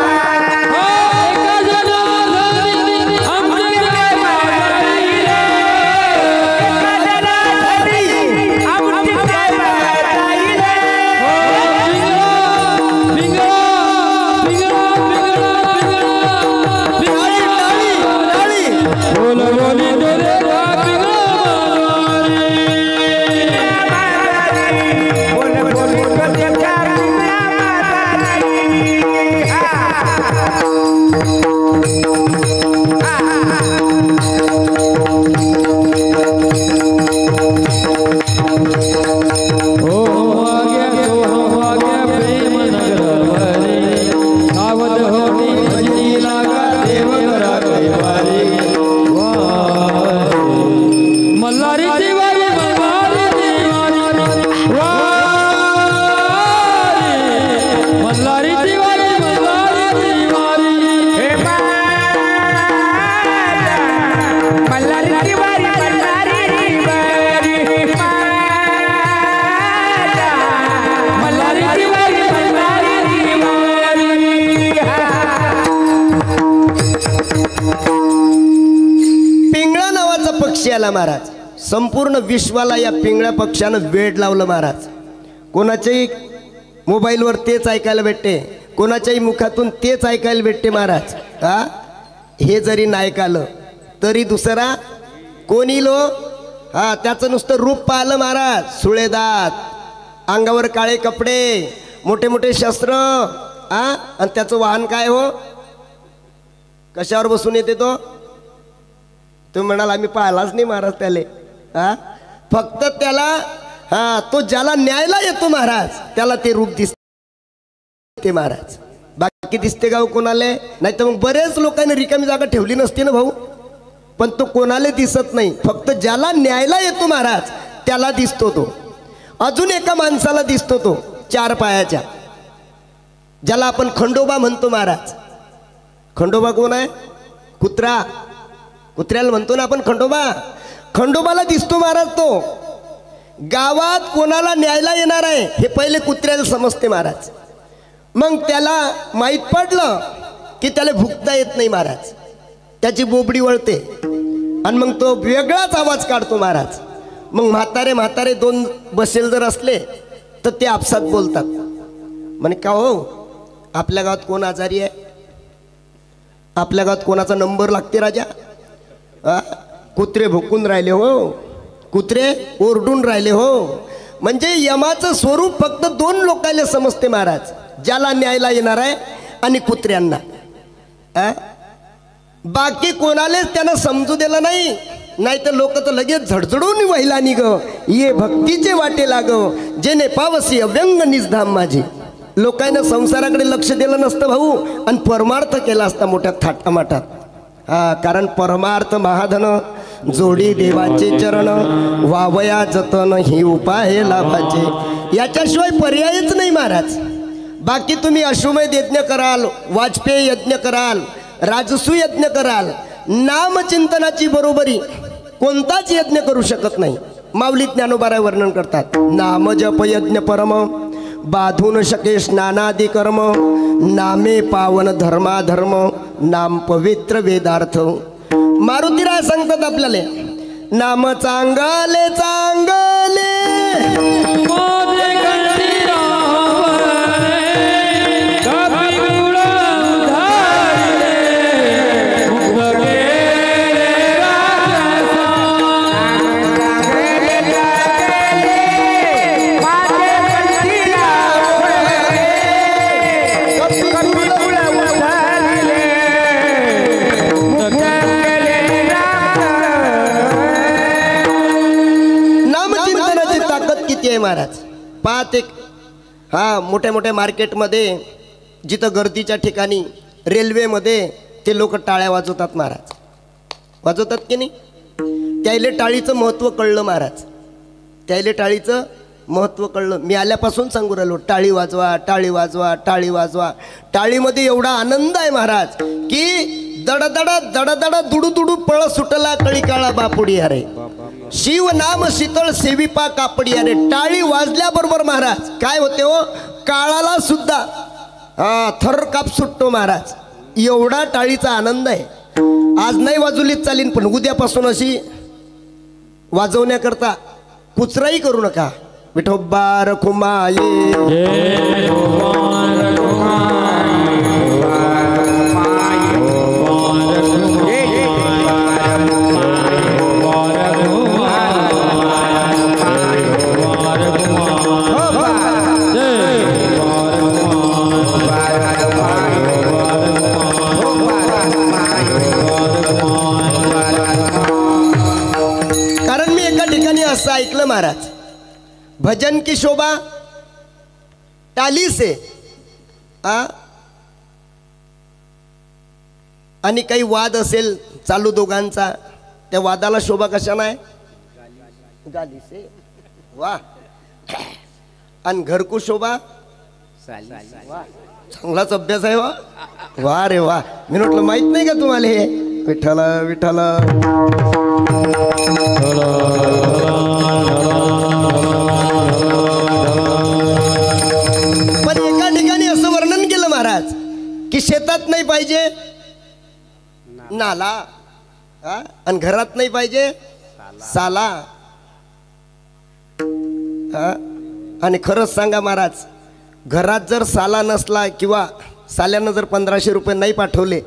महाराज संपूर्ण विश्वाला या पिंगळ्या पक्षानं वेड लावलं महाराज. कोणाच्याही मोबाईलवर तेच ऐकायला भेटते, कोणाच्याही मुखातून तेच ऐकायला भेटते महाराज. हे जरी नाही ऐकालं तरी दुसरा कोणी लो. त्याचं नुसतं रूप पाहिलं महाराज, सुळेदात, अंगावर काळे कपडे, मोठे मोठे शस्त्र, आणि त्याचं वाहन काय हो, कशावर बसून येते तो. तुम्ही म्हणाल आम्ही पाहिलाच नाही महाराज त्याले. फक्त त्याला तो ज्याला न्यायला येतो महाराज त्याला ते रूप दिसते महाराज, बाकी दिसते गाव कोणाले नाही. तर मग बरेच लोकांनी रिकामी जागा ठेवली नसते ना भाऊ, पण तो कोणाला दिसत नाही. फक्त ज्याला न्यायला येतो महाराज त्याला दिसतो तो. अजून एका माणसाला दिसतो तो चार पायाच्या, ज्याला आपण खंडोबा म्हणतो महाराज. खंडोबा कोण आहे? कुत्रा. कुत्र्याला म्हणतो ना आपण खंडोबा. खंडोबाला दिसतो महाराज. तो गावात कोणाला न्यायला येणार आहे हे पहिले कुत्र्याला समजते महाराज. मग त्याला माहीत पडलं की त्याला भुकता येत नाही महाराज, त्याची बोबडी वळते आणि मग तो वेगळाच आवाज काढतो महाराज. मग म्हातारे म्हातारे दोन बसेल जर असले तर ते आपसात बोलतात, म्हणे का हो आपल्या गावात कोण आजारी आहे, आपल्या गावात कोणाचा नंबर लागते राजा. कुत्रे भुकून राहिले हो, कुत्रे ओरडून राहिले हो. म्हणजे यमाचं स्वरूप फक्त दोन लोकांना समजते महाराज, ज्याला न्यायला येणार आहे आणि कुत्र्यांना. बाकी कोणालाच त्यांना समजू दिलं नाही. नाही तर लोक तर लगेच झडझडून व्हायला निघ ये भक्तीचे वाटे लाग जेने पावसी अव्यंग निजधाम माझी. लोकांना संसाराकडे लक्ष दिलं नसतं भाऊ आणि परमार्थ केला असता मोठ्या थाटामाटात. कारण परमार्थ महाधन जोडी देवाचे चरण वावया जतन ही उपाय लाभाचे याच्याशिवाय पर्यायच नाही महाराज. बाकी तुम्ही अश्वमेध यज्ञ कराल, वाजपेयी यज्ञ कराल, राजसू यज्ञ कराल, नामचिंतनाची बरोबरी कोणताच यज्ञ करू शकत नाही. माऊली ज्ञानोबाराय वर्णन करतात, नाम जप यज्ञ परम बाधू न शके स्नानादी कर्म, नामे पावन धर्माधर्म नाम पवित्र वेदार्थ. मारुतीराय सांगतात आपल्याला, नाम चांगले चांगले माझे कंठी रावले, कपी गुळ उधारले, मुक्त केले राजसा. नामचिंतनाची ताकद किती आहे महाराज. पाहत एक मोठ्या मोठ्या मार्केटमध्ये जिथं गर्दीच्या ठिकाणी रेल्वेमध्ये ते लोक टाळ्या वाजवतात महाराज. वाजवतात की नाही. त्याले टाळीचं महत्त्व कळलं महाराज. त्याले टाळीचं महत्त्व कळलं. मी आल्यापासून सांगू राहिलो, टाळी वाजवा, टाळी वाजवा, टाळी वाजवा. टाळीमध्ये एवढा आनंद आहे महाराज की दडदड दडदड दुडू दुडू पळ सुटला कळी काळा बापुडी अरे, शिव नाम शीतळ सेविपा कापडी अरे. टाळी वाजल्याबरोबर महाराज काय होते हो, काळाला सुद्धा थर काप सुटतो महाराज. एवढा टाळीचा आनंद आहे. आज नाही वाजवलीच चालीन, पण उद्यापासून अशी वाजवण्याकरता कुचराई करू नका. विठोबा रखुमाये कारण मी एका ठिकाणी असं ऐकलं महाराज, भजन की शोभा टाली से आणि काही वाद असेल चालू दोघांचा, त्या वादाला शोभा कशाला आहे, गाली से. वा. आणि घर को शोभा वा. चांगलाच अभ्यास आहे वा. वा रे वा. मी म्हटलं माहित नाही का तुम्हाला हे. विठ्ठल विठ्ठल. पण एका ठिकाणी असं वर्णन केलं महाराज की शेतात नाही पाहिजे नाला, आणि घरात नाही पाहिजे साला. आणि खरंच सांगा महाराज, घरात जर साला नसला किंवा साल्यानं जर 1500 रुपये नाही पाठवले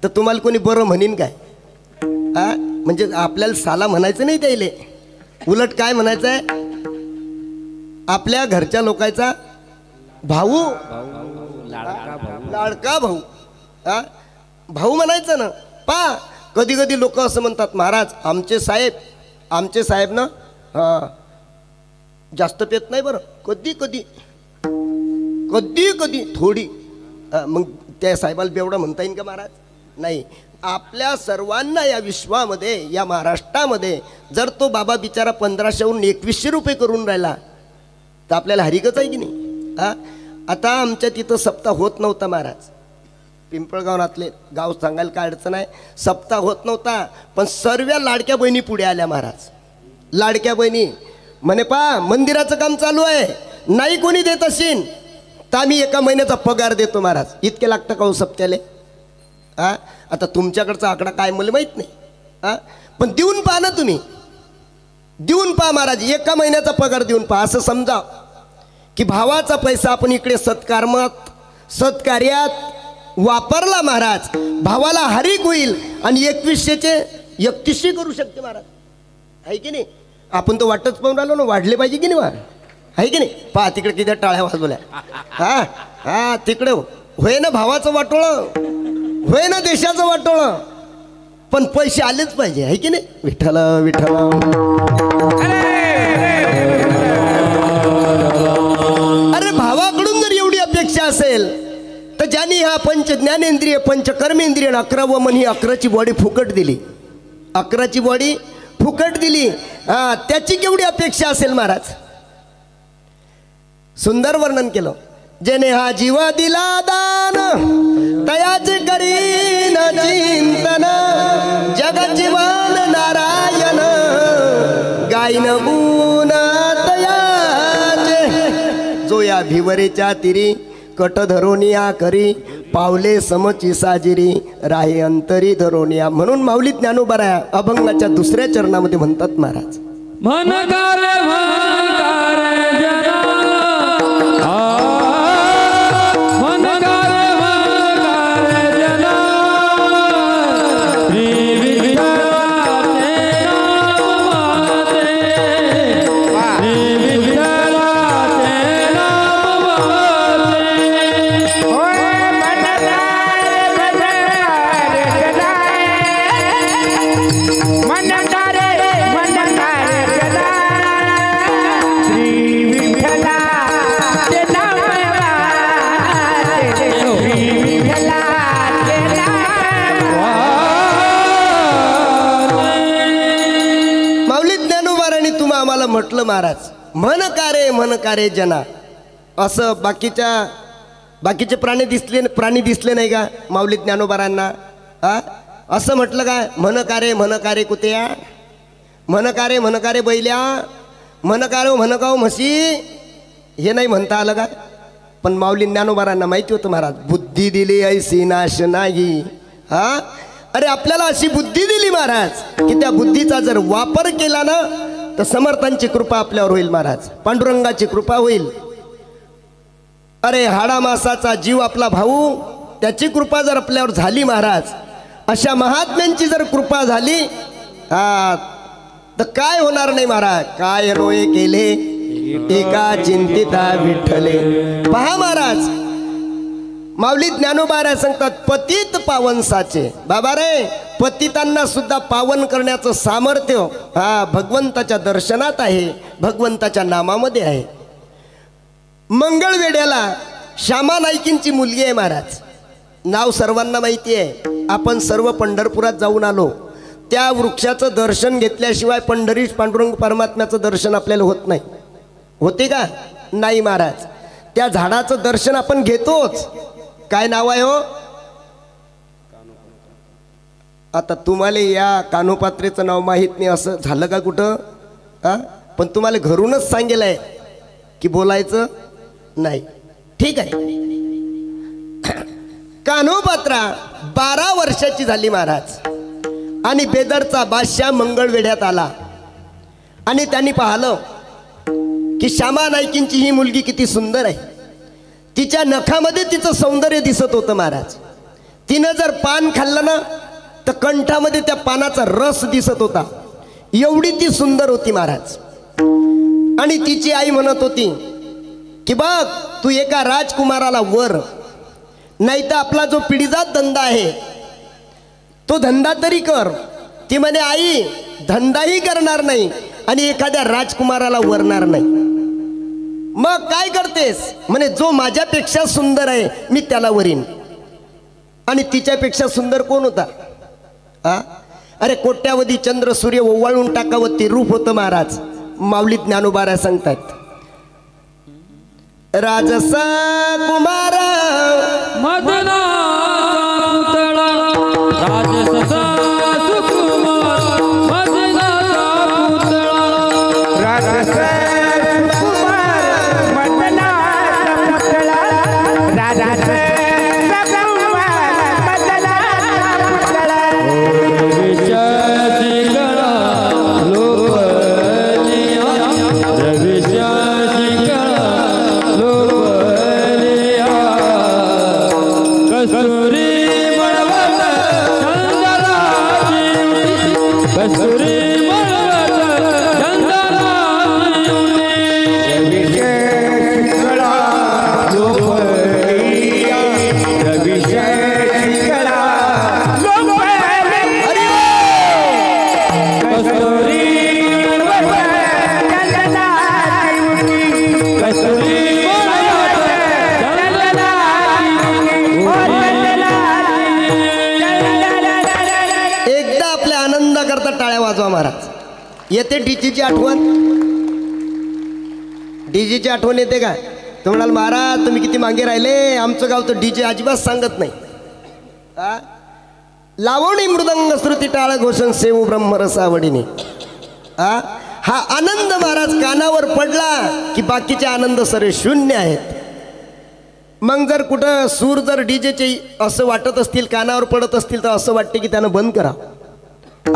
तर तुम्हाला कोणी बरं म्हणीन काय. म्हणजे आपल्याला साला म्हणायचं नाही त्याले, उलट काय म्हणायचं आहे, आपल्या घरच्या लोकांचा भाऊ, लाडका भाऊ. भाऊ म्हणायचं ना. कधी कधी लोक असं म्हणतात, महाराज आमचे साहेब ना जास्त पेत नाही बरं, कधी कधी कधी कधी थोडी. मग त्या साहेबाला बेवडा म्हणता येईल का महाराज. नाही. आपल्या सर्वांना या विश्वामध्ये, या महाराष्ट्रामध्ये जर तो बाबा बिचारा 1500हून 2100 रुपये करून राहिला तर आपल्याला हरिकच आहे की नाही. आता आमच्या तिथं सप्ताह होत नव्हता महाराज. पिंपळगावातले गाव सांगायला काय अडचण आहे, सप्ताह होत नव्हता. पण सर्व लाडक्या बहिणी पुढे आल्या महाराज. लाडक्या बहिणी म्हणे मंदिराचं काम चालू आहे, नाही कोणी देत असेल तर आम्ही एका महिन्याचा पगार देतो महाराज. इतके लागतं का हो सप्त्याले. आता तुमच्याकडचा आकडा काय मला माहीत नाही, पण देऊन पहा ना तुम्ही. देऊन पहा महाराज, एका महिन्याचा पगार देऊन पहा. असं समजा की भावाचा पैसा आपण इकडे सत्कार्यात वापरला महाराज, भावाला हरिक होईल आणि 2100चे 3100 करू शकते महाराज. आहे की नाही. आपण तो वाटच पाहून राहिलो ना, वाढले पाहिजे की नाही वा. आहे की नाही. पहा तिकडे किती टाळ्या वाजवल्या. तिकडे होय ना भावाचं वाटोळं, होय ना देशाचं वाटोळं, पण पैसे आलेच पाहिजे. आहे की नाही. विठ्ठल विठ्ठल. अरे भावाकडून जर एवढी अपेक्षा असेल तर ज्यांनी हा पंच ज्ञानेंद्रिय पंच कर्मेंद्रिय 11वं मन ही 11ची बॉडी फुकट दिली, 11ची बॉडी फुकट दिली, त्याची केवढी अपेक्षा असेल महाराज. सुंदर वर्णन केलं. जेने हा जीव दिला दान तयाचे करीन चिंतन, जग जीवन नारायण गायन गुण तयाचे. जो या भिवरेच्या तिरी कट धरोनिया करी, पावले समची साजिरी राहे अंतरी धरोनिया. म्हणून माऊली ज्ञानोबा अभंगाच्या 2ऱ्या चरणामध्ये म्हणतात महाराज, मन कार्य जना, मन कार्य जना, श्री विठ्ठलाचे नाम वाचे, श्री विठ्ठलाचे नाम वाचे. म्हटलं महाराज मन कारे जना. असं बाकीचे प्राणी दिसले नाही का माऊली ज्ञानोबारांना? असं म्हटलं काय? मन कारे कुत्या, मन कारे बैल्या, मन काव म्हशी, हे नाही म्हणता आलं का? पण माऊली ज्ञानोबारांना माहिती होतं महाराज, बुद्धी दिली ऐसी नाश नाही. अरे आपल्याला अशी बुद्धी दिली महाराज की त्या बुद्धीचा जर वापर केला ना तर समर्थांची कृपा आपल्यावर होईल महाराज, पांडुरंगाची कृपा होईल. अरे हाडा मासाचा जीव आपला भाऊ, त्याची कृपा जर आपल्यावर झाली महाराज, अशा महात्म्यांची जर कृपा झाली तर काय होणार नाही महाराज. काय रोये केले एका चिंतिता विठ्ठले. पहा महाराज, माऊली ज्ञानोबा सांगतात पतित पावन साचे. बाबा रे, पतितांना सुद्धा पावन करण्याचं सामर्थ्य भगवंताच्या दर्शनात आहे, भगवंताच्या नामामध्ये आहे. मंगळवेड्याला श्यामा नाईकींची मुलगी आहे महाराज. नाव सर्वांना माहिती आहे. आपण सर्व पंढरपुरात जाऊन आलो. त्या वृक्षाचं दर्शन घेतल्याशिवाय पंढरीश पांडुरंग परमात्म्याचं दर्शन आपल्याला होत नाही. होते का? नाही महाराज. त्या झाडाचं दर्शन आपण घेतोच. काय नाव आहे हो? आता तुम्हाला या कानोपात्रेचं नाव माहीत नाही असं झालं का कुठं? पण तुम्हाला घरूनच सांगेल आहे की बोलायचं नाही. ठीक आहे. कान्होपात्रा 12 वर्षाची झाली महाराज आणि बेदरचा बादशाह मंगळवेढ्यात आला आणि त्यांनी पाहिलं की श्यामा नाईकींची ही मुलगी किती सुंदर आहे. तिच्या नखामध्ये तिचं सौंदर्य दिसत होतं महाराज. तिनं जर पान खाल्लं ना तर कंठामध्ये त्या पानाचा रस दिसत होता. एवढी ती सुंदर होती महाराज. आणि तिची आई म्हणत होती की बघ, तू एका राजकुमाराला वर, नाही तर आपला जो पिढीजात धंदा आहे तो धंदा तरी कर. ती म्हणे आई, धंदाही करणार नाही आणि एखाद्या राजकुमाराला वरणार नाही. मग काय करतेस? म्हणे जो माझ्यापेक्षा सुंदर आहे मी त्याला वरीन. आणि तिच्यापेक्षा सुंदर कोण होता? अरे कोट्यावधी चंद्र सूर्य ओवाळून टाकावं ते रूप होतं महाराज. माऊली ज्ञानोबा सांगतात, राजसा कुमार मदना पुतळा, राजसा सुकुमार मदना पुतळा, राजसा कुमार मदना पुतळा, राजसा वाजवा महाराज. येते डीजेची आठवण? डीजेची आठवण येते का? तो म्हणाल महाराज तुम्ही किती मागे राहिले, आमचं गाव तर डीजे अजिबात सांगत नाही. लावणी मृदंग श्रुती टाळ घोषण सेवू ब्रह्मरसावडीने. हा आनंद महाराज कानावर पडला की बाकीचे आनंद सरे शून्य आहेत. मग जर कुठं सूर जर डीजेचे असं वाटत असतील, कानावर पडत असतील, तर असं वाटते की त्यानं बंद करा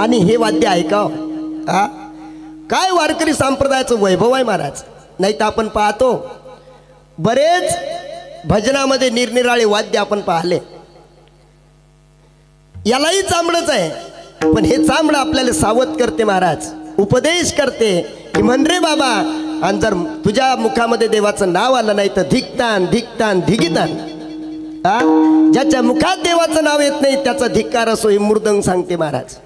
आणि हे वाद्य ऐकाव. काय वारकरी संप्रदायाचं वैभव आहे महाराज. नाही तर आपण पाहतो बरेच भजनामध्ये निरनिराळे वाद्य आपण पाहिले. यालाही चांबडच आहे, पण हे चांबड आपल्याला सावध करते महाराज, उपदेश करते की म्हण रे बाबा, आणि जर तुझ्या मुखामध्ये देवाचं नाव आलं नाही तर धिक्तान धिक्तान धिगितान. ज्याच्या मुखात देवाचं नाव येत नाही त्याचा धिक्कार असो, हे मृदंग सांगते महाराज.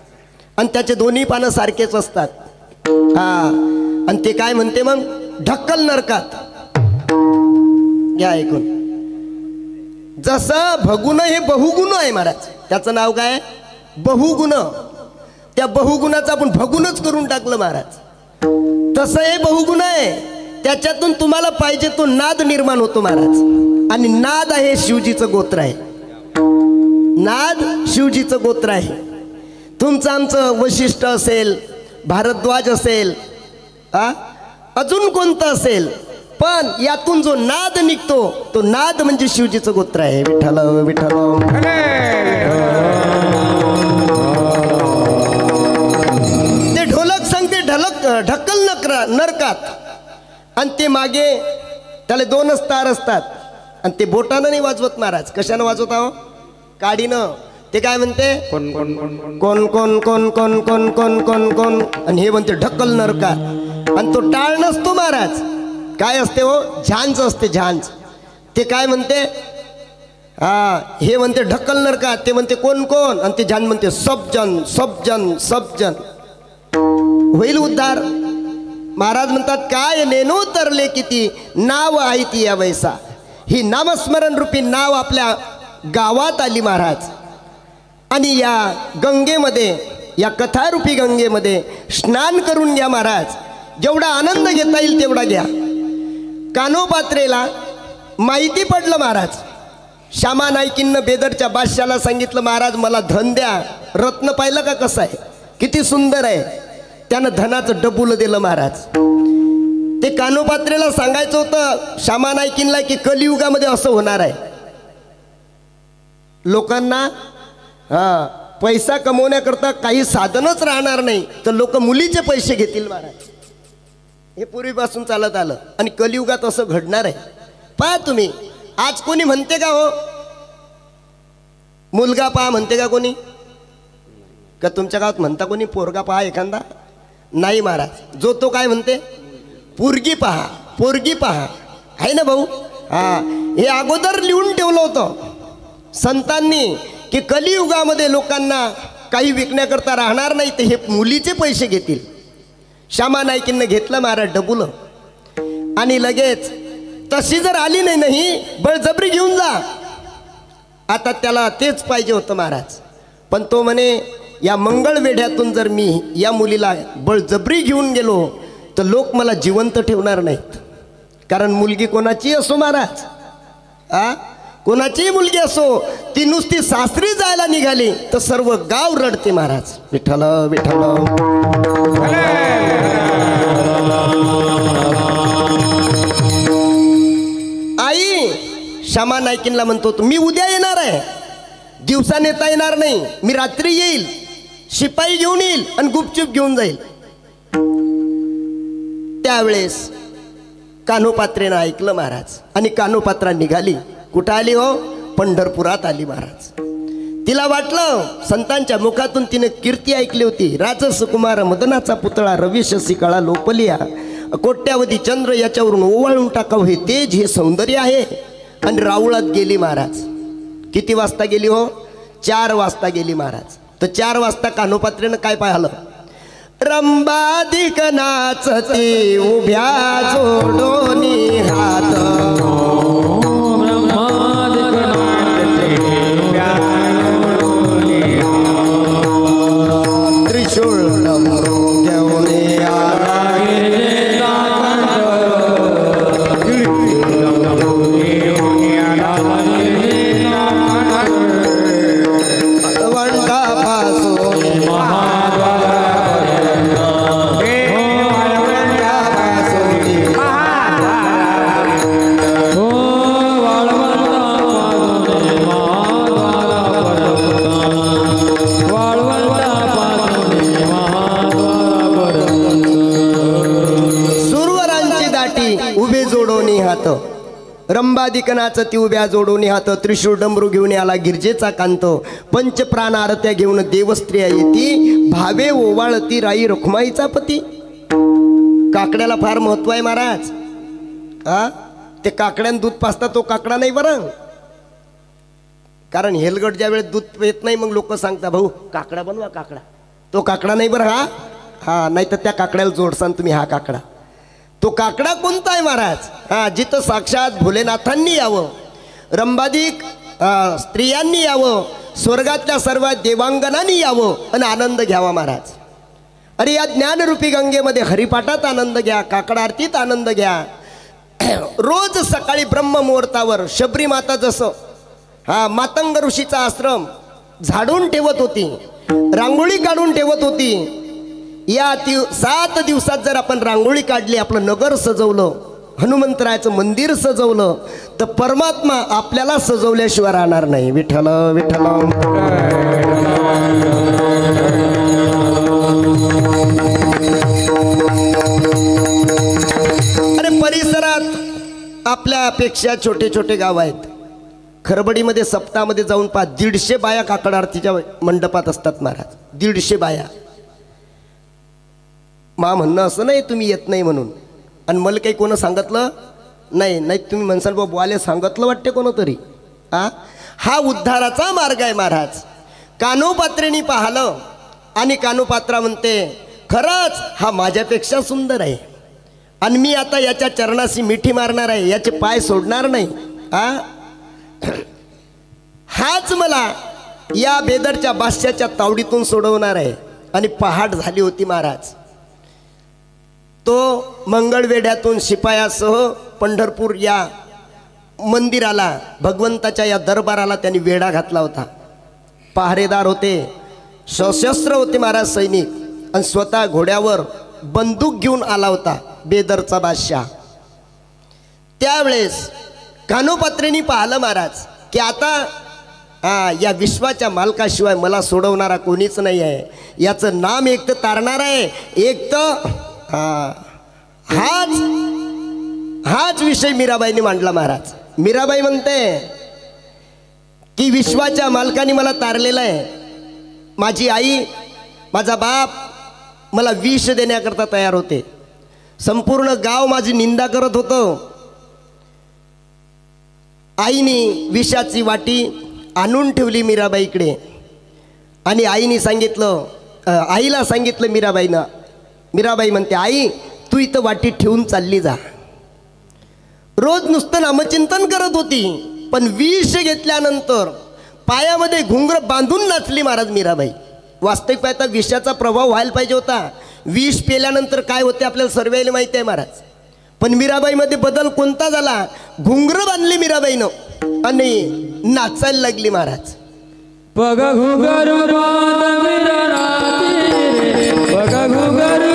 आणि त्याचे दोन्ही पानं सारखेच असतात. आणि ते काय म्हणते मग? ढक्कल नरकात. घ्या ऐकून. जसं भगुण हे बहुगुण आहे महाराज, त्याचं नाव काय? बहुगुण. त्या बहुगुणाचं आपण भगुणच करून टाकलं महाराज. तसं हे बहुगुण आहे, त्याच्यातून तुम्हाला पाहिजे तो नाद निर्माण होतो महाराज. आणि नाद आहे शिवजीचं गोत्र आहे. नाद शिवजीचं गोत्र आहे. तुमचं आमचं वशिष्ठ असेल, भारद्वाज असेल, अजून कोणतं असेल, पण यातून जो नाद निघतो तो नाद म्हणजे शिवजीचं गोत्र आहे. विठ्ठल विठ्ठल. ते ढोलक सांगते ढक्कल नरकात. आणि ते मागे त्याला दोनच तार असतात आणि ते बोटानं नाही वाजवत महाराज. कशानं वाजवत आहो? काडीनं. ते काय म्हणते? कोण कोण कोण कोण कोण कोण कोण कोण कोण कोण. आणि हे म्हणते ढक्कल नरकात. आणि तो टाळ नसतो महाराज. काय असते हो? झांज असते, झांज. ते काय म्हणते? हे म्हणते ढक्कल नरकात. ते म्हणते कोण कोण. आणि ते झांज म्हणते सबजन सबजन सबजन. होईल उद्धार. महाराज म्हणतात काय नेनो तरले किती नाव आहे ती या वैसा. ही नामस्मरण रूपी नाव आपल्या गावात आली महाराज. आणि या गंगेमध्ये, या कथारूपी गंगेमध्ये स्नान करून घ्या महाराज. जेवढा आनंद घेता येईल तेवढा घ्या. कानोपात्रेला माहिती पडलं महाराज. श्यामा नाईकींनं बेदरच्या बादशाला सांगितलं महाराज मला धन द्या. रत्न पाहिलं का कसं आहे, किती सुंदर आहे. त्यानं धनाचं डबुलं दिलं महाराज. ते कानोपात्रेला सांगायचं होतं श्यामा नाईकींना की कलियुगामध्ये असं होणार आहे. लोकांना पैसा कमवण्याकरता काही साधनच राहणार नाही, तर लोक मुलीचे पैसे घेतील महाराज. हे पूर्वीपासून चालत आलं आणि कलियुगात असं घडणार आहे. पहा तुम्ही, आज कोणी म्हणते का हो मुलगा पहा म्हणते का कोणी? का तुमच्या गावात म्हणता कोणी पोरगा पहा एखादा? नाही महाराज. जो तो काय म्हणते? पोरगी पहा, पोरगी पहा. आहे ना भाऊ? हे अगोदर लिहून ठेवलं होतं संतांनी की कलियुगामध्ये लोकांना काही विकण्याकरता राहणार नाही, तर हे मुलीचे पैसे घेतील. श्यामा नाईकींनं घेतलं महाराज डबुलं. आणि लगेच तशी जर आली नाही बळजबरी घेऊन जा. आता त्याला तेच पाहिजे होतं महाराज. पण तो म्हणे या मंगळवेढ्यातून जर मी या मुलीला बळजबरी घेऊन गेलो तर लोक मला जिवंत ठेवणार नाहीत. कारण मुलगी कोणाची असो महाराज, कोणाचीही मुलगी असो, ती नुसती सासरी जायला निघाली तर सर्व गाव रडते महाराज. विठ्ठल विठ्ठल. आई श्यामा नाईकींना म्हणतो मी उद्या येणार आहे, दिवसा नेता येणार नाही, मी रात्री येईल, शिपाई घेऊन येईल आणि गुपचूप घेऊन जाईल. त्यावेळेस कान्होपात्रेनं ऐकलं महाराज आणि कान्होपात्रा निघाली. कुठं आली हो? पंढरपुरात आली महाराज. तिला वाटलं संतांच्या मुखातून तिने कीर्ती ऐकली होती. राजसकुमार मदनाचा पुतळा रविशसी काळा लोपलिया, कोट्यावधी चंद्र याच्यावरून ओवाळून टाकावं हे तेज, हे सौंदर्य आहे. आणि राऊळात गेली महाराज. किती वाजता गेली हो? 4 वाजता गेली महाराज. तर 4 वाजता कान्होपात्रेनं काय पाहिलं? रंबाधिक नाचती उभ्या जोडोनी हात, त्रिशूळ रंबादिकनाच ती उभ्या जोडून हात त्रिशूळ डमरू घेऊन आला गिरजेचा कांत पंचप्राण आरत्या घेऊन देवस्त्रिया येती भावे ओवाळती राई रुक्माईचा पती. काकड्याला फार महत्व आहे महाराज. ते काकड्यान दूध पाजता तो काकडा नाही बरं. कारण हेलगट ज्या वेळेस दूध येत नाही मग लोक सांगता भाऊ काकडा बनवा काकडा. तो काकडा नाही बरं हा नाही तर त्या काकड्याला जोडसान तुम्ही हा काकडा. तो काकडा कोणता आहे महाराज. जिथं साक्षात भोलेनाथांनी यावं रंबादिक स्त्रियांनी यावं स्वर्गातल्या सर्व देवांगनांनी यावं आणि आनंद घ्यावा महाराज. अरे या ज्ञानरूपी गंगेमध्ये हरिपाठात आनंद घ्या काकडा आरतीत आनंद घ्या. रोज सकाळी ब्रह्ममुहूर्तावर शबरी माता जसं मातंग ऋषीचा आश्रम झाडून ठेवत होती रांगोळी काढून ठेवत होती. या 7 दिवसात जर आपण रांगोळी काढली आपलं नगर सजवलं हनुमंतरायाचं मंदिर सजवलं तर परमात्मा आपल्याला सजवल्याशिवाय राहणार नाही. विठ्ठल विठ्ठल. अरे परिसरात आपल्यापेक्षा छोटे छोटे गाव आहेत. खरबडीमध्ये सप्ताहामध्ये जाऊन 150 बाया काकड आरतीच्या मंडपात असतात महाराज. 150 बाया. मा म्हणणं असं नाही तुम्ही येत नाही म्हणून आणि मला काही कोण सांगितलं नाही तुम्ही म्हणसाल बाबा बुवाले सांगितलं वाटते कोणतरी. हा उद्धाराचा मार्ग आहे महाराज. कानोपात्रेनी पाहिलं आणि कानोपात्रा म्हणते खरंच हा माझ्यापेक्षा सुंदर आहे आणि मी आता याच्या चरणाशी मिठी मारणार आहे याचे पाय सोडणार नाही. हाच मला या बेदरच्या बादशाच्या तावडीतून सोडवणार आहे. आणि पहाट झाली होती महाराज. तो मंगळवेढ्यातून शिपायासह पंढरपूर या मंदिराला भगवंताच्या या दरबाराला त्यांनी वेढा घातला होता. पहारेदार होते सशस्त्र होते महाराज सैनिक आणि स्वतः घोड्यावर बंदूक घेऊन आला होता बेदरचा बादशाह. त्यावेळेस कानोपात्रेनी पाहिलं महाराज की आता या विश्वाच्या मालकाशिवाय मला सोडवणारा कोणीच नाही आहे. याचं नाम एक तर तारणार आहे एक तर हाच विषय मीराबाईंनी मांडला महाराज. मीराबाई म्हणते की विश्वाच्या मालकाने मला तारलेलं आहे. माझी आई माझा बाप मला विष देण्याकरता तयार होते. संपूर्ण गाव माझी निंदा करत होतं. आईने विषाची वाटी आणून ठेवली मीराबाईकडे आणि आईने सांगितलं आईला सांगितलं मीराबाईनं. मीराबाई म्हणते आई तू इथं वाटी ठेवून चालली जा. रोज नुसतं नामचिंतन करत होती पण विष घेतल्यानंतर पायामध्ये घुंगर बांधून नाचली महाराज मीराबाई. वास्तविक पाहता विषाचा प्रभाव व्हायला पाहिजे होता. विष पेल्यानंतर काय होते आपल्याला सर्वांना माहिती आहे महाराज. पण मीराबाईमध्ये बदल कोणता झाला. घुंगर बांधली मीराबाईनं आणि नाचायला लागली महाराज. पग घुंगर बांध मीराबाई पग घुंगर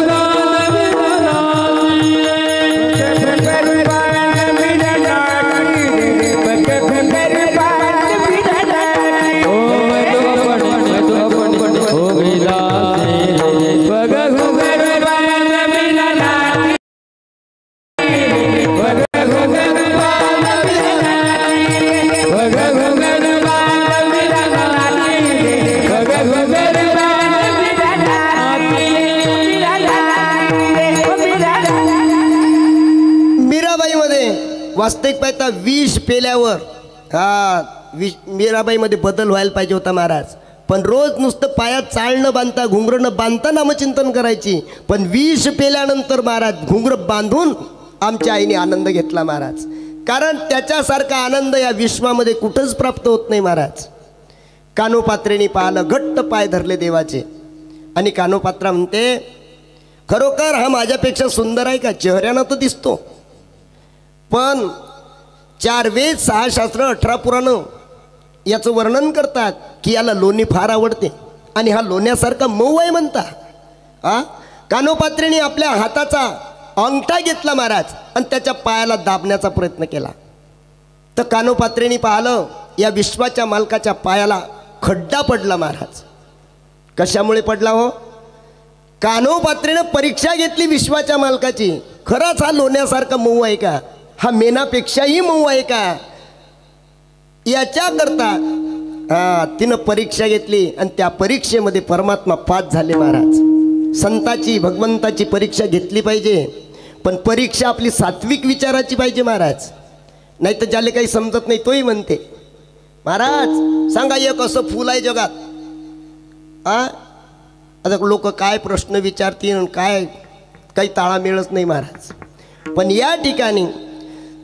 वास्तविक पाहता विष पेल्यावर मीराबाईमध्ये बदल व्हायला पाहिजे होता महाराज. पण रोज नुसतं पायात चाळ न बांधता घुंगर न बांधता नामचिंतन करायची. पण विष पेल्यानंतर महाराज घुंगर बांधून आमच्या आईने आनंद घेतला महाराज. कारण त्याच्यासारखा आनंद या विश्वामध्ये कुठंच प्राप्त होत नाही महाराज. कानोपात्रेने पाहिलं घट्ट पाय धरले देवाचे आणि कानोपात्रा म्हणते खरोखर हा माझ्यापेक्षा सुंदर आहे का. चेहऱ्यानं तर दिसतो पण 4 वेद 6 शास्त्र 18 पुराणं याचं वर्णन करतात की याला लोणी फार आवडते आणि हा लोण्यासारखा मऊ आहे म्हणता. कानोपात्रेने आपल्या हाताचा अंगठा घेतला महाराज आणि त्याच्या पायाला दाबण्याचा प्रयत्न केला तर कानोपात्रेने पाहिलं या विश्वाच्या मालकाच्या पायाला खड्डा पडला महाराज. कशामुळे पडला हो. कानोपात्रेनं परीक्षा घेतली विश्वाच्या मालकाची. खरंच हा लोण्यासारखा मऊ आहे का. हा मेणापेक्षाही मऊ आहे का? याच्याकरता तिनं परीक्षा घेतली आणि त्या परीक्षेमध्ये परमात्मा पास झाले महाराज. संताची भगवंताची परीक्षा घेतली पाहिजे, पण परीक्षा आपली सात्विक विचाराची पाहिजे महाराज. नाही तर ज्याला काही समजत नाही तोही म्हणते महाराज सांगा एक असं फूल आहे जगात. आता लोक काय प्रश्न विचारतील काय काही ताळामेळच नाही महाराज. पण या ठिकाणी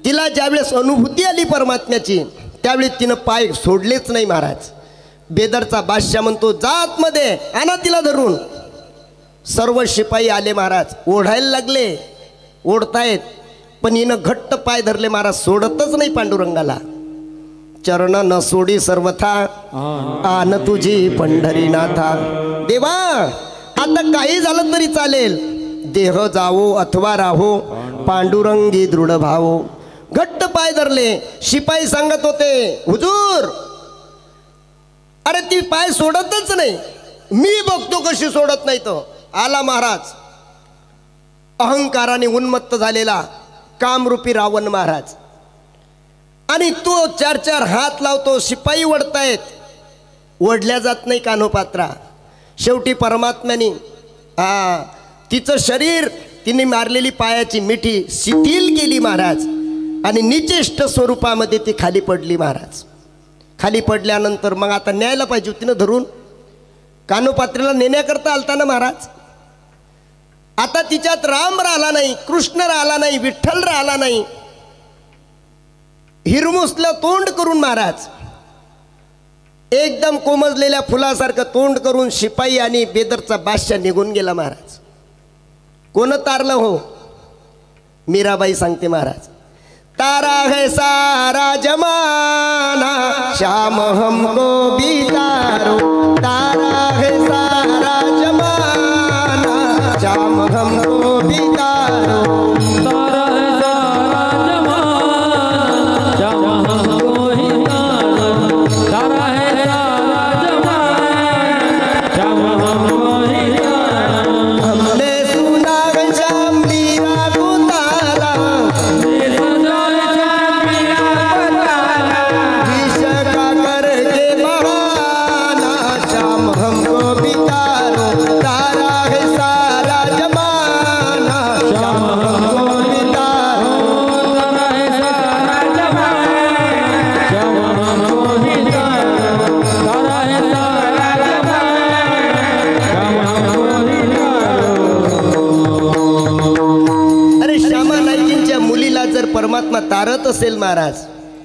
तिला ज्यावेळेस अनुभूती आली परमात्म्याची त्यावेळी तिनं पाय सोडलेच नाही महाराज. बेदरचा बादशाह म्हणतो जा आतमध्ये आणा तिला धरून. सर्व शिपाई आले महाराज, ओढायला लागले, ओढतायत, पण हिनं घट्ट पाय धरले महाराज, सोडतच नाही पांडुरंगाला. चरण न सोडी सर्वथा आन तुझी पंढरीनाथा. देवा आता काही झालं तरी चालेल, देह जावो अथवा राहो पांडुरंगी दृढ भावो. घट्ट पाय धरले. शिपाई सांगत होते हुजूर अरे ती पाय सोडतच नाही, मी बघतो कशी सोडत नाही. तो आला महाराज अहंकाराने उन्मत्त झालेला कामरूपी रावण महाराज, आणि तो चार चार हात लावतो. शिपाई ओढतायत, ओढल्या जात नाही कान्होपात्रा. शेवटी परमात्म्याने तिचं शरीर तिने मारलेली पायाची मिठी शिथिल केली महाराज, आणि निचेष्ट स्वरूपामध्ये ती खाली पडली महाराज. खाली पडल्यानंतर मग आता न्यायला पाहिजे होती ना धरून. कान्होपात्रेला नेण्याकरता आलता ना महाराज. आता तिच्यात राम राहिला नाही, कृष्ण राहिला नाही, विठ्ठल राहिला नाही. हिरमुसलं तोंड करून महाराज, एकदम कोमजलेल्या फुलासारखं तोंड करून शिपाई आणि बेदरचा बादशाह निघून गेला महाराज. कोण तारलं हो? मीराबाई सांगते महाराज, तारा है सारा जमाना श्याम हमको बितारो. तारा है सारा जमाना श्याम हमको बितारो. तारा है सारा जमाना श्याम हमको ही तारो. तारा है सारा जमाना श्याम हमको ही तारो. हमने सुना है श्याम मीरा को तारा, परमात्मा तारत असेल महाराज.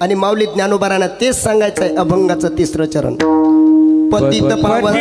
आणि माऊली ज्ञानोबारांना तेच सांगायचं आहे, अभंगाचं तिसरं चरण. पतित पावन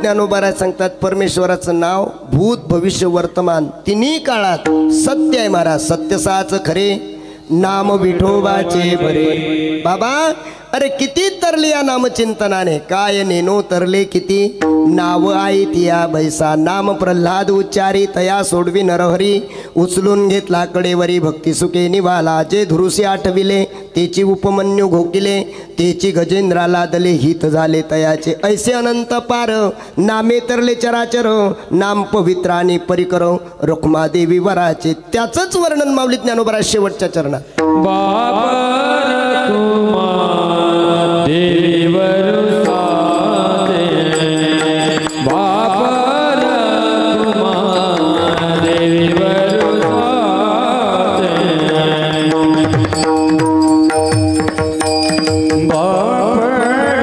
ज्ञानोबारा सांगतात परमेश्वराचं नाव भूत भविष्य वर्तमान तिन्ही काळात सत्य आहे महाराज. सत्यसाच खरे नाम विठोबाचे बरे. बाबा अरे किती तरले या नामचिंतनाने, काय नेनो तरले किती नाव आहेत या बैसा. नाम प्रल्हाद उच्चारी तया सोडवी नरहरी, उचलून घेतला कडेवरी भक्ती सुखे निवाला. जे धुरुसी आठविले तेची उपमन्यू घोकिले, तेची गजेंद्राला दले हित झाले तयाचे. ऐसे अनंत पार नामे तरले चराचर, नाम पवित्राने परिकर रुक्मादेवी वराचे. त्याचंच वर्णन माऊली ज्ञानोबा शेवटच्या चरणात. देवीवर साते बापर कुमार देवीवर साते बापर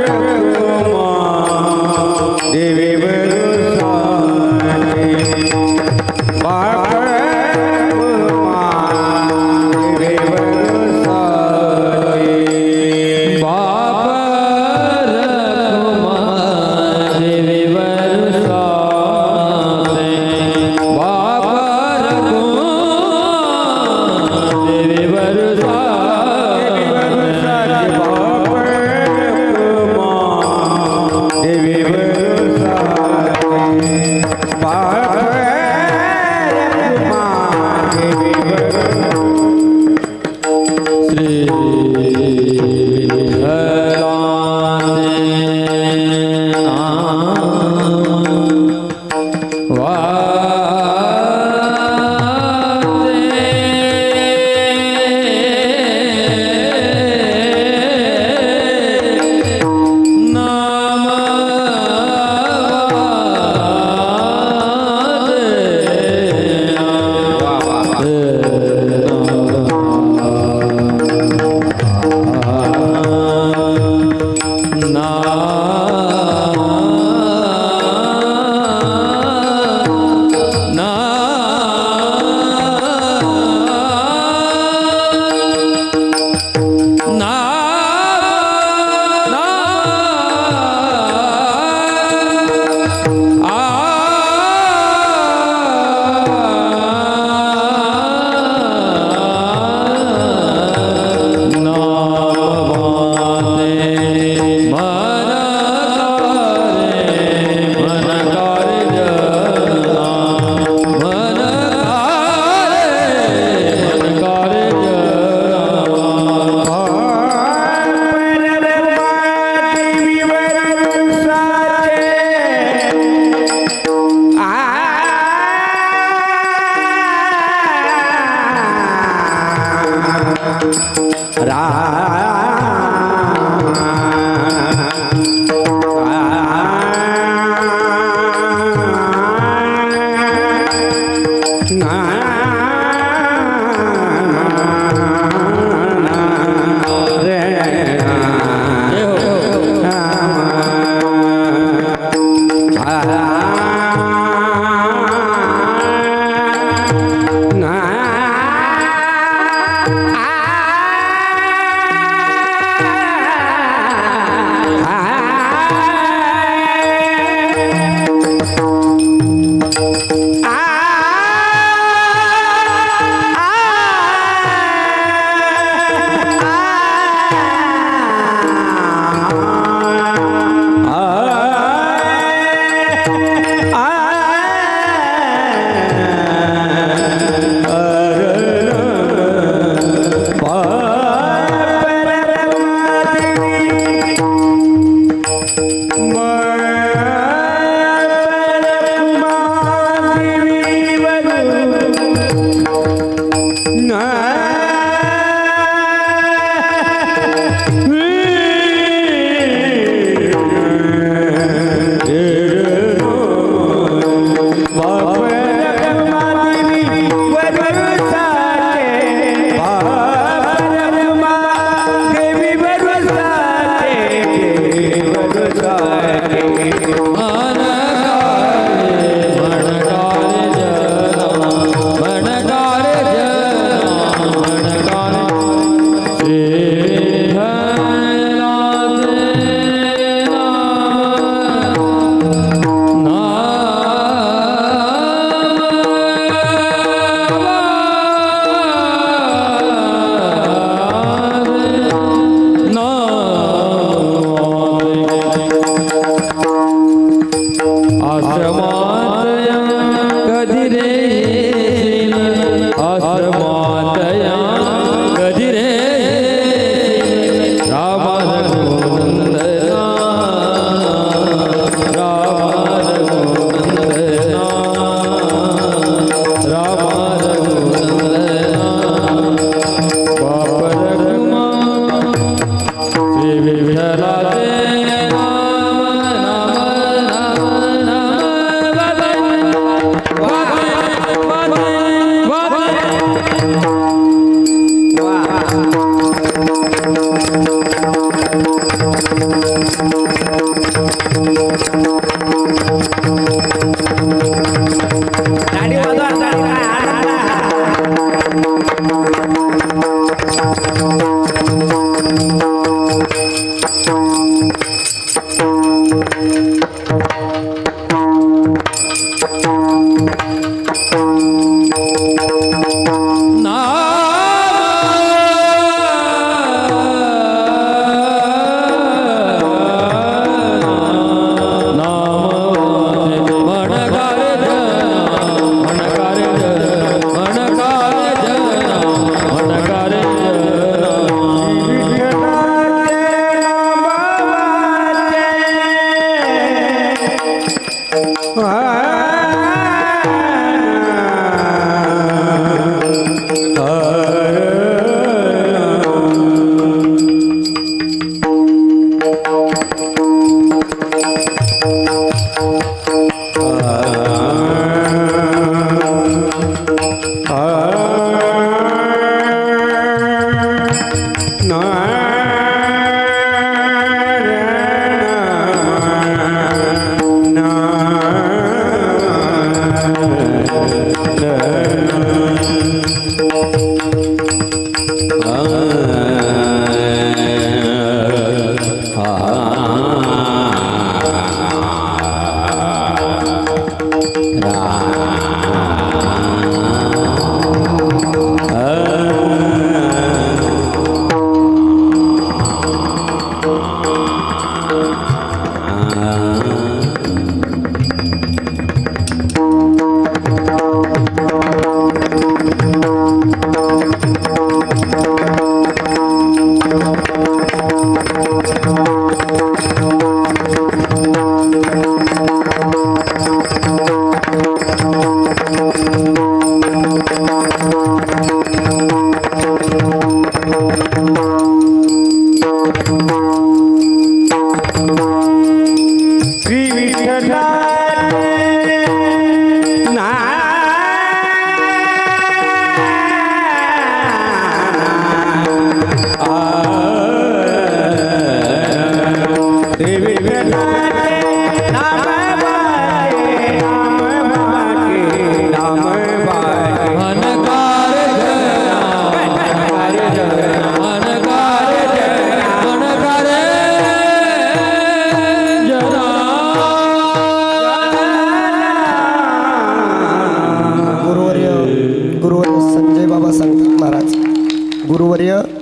गाडी वाजवा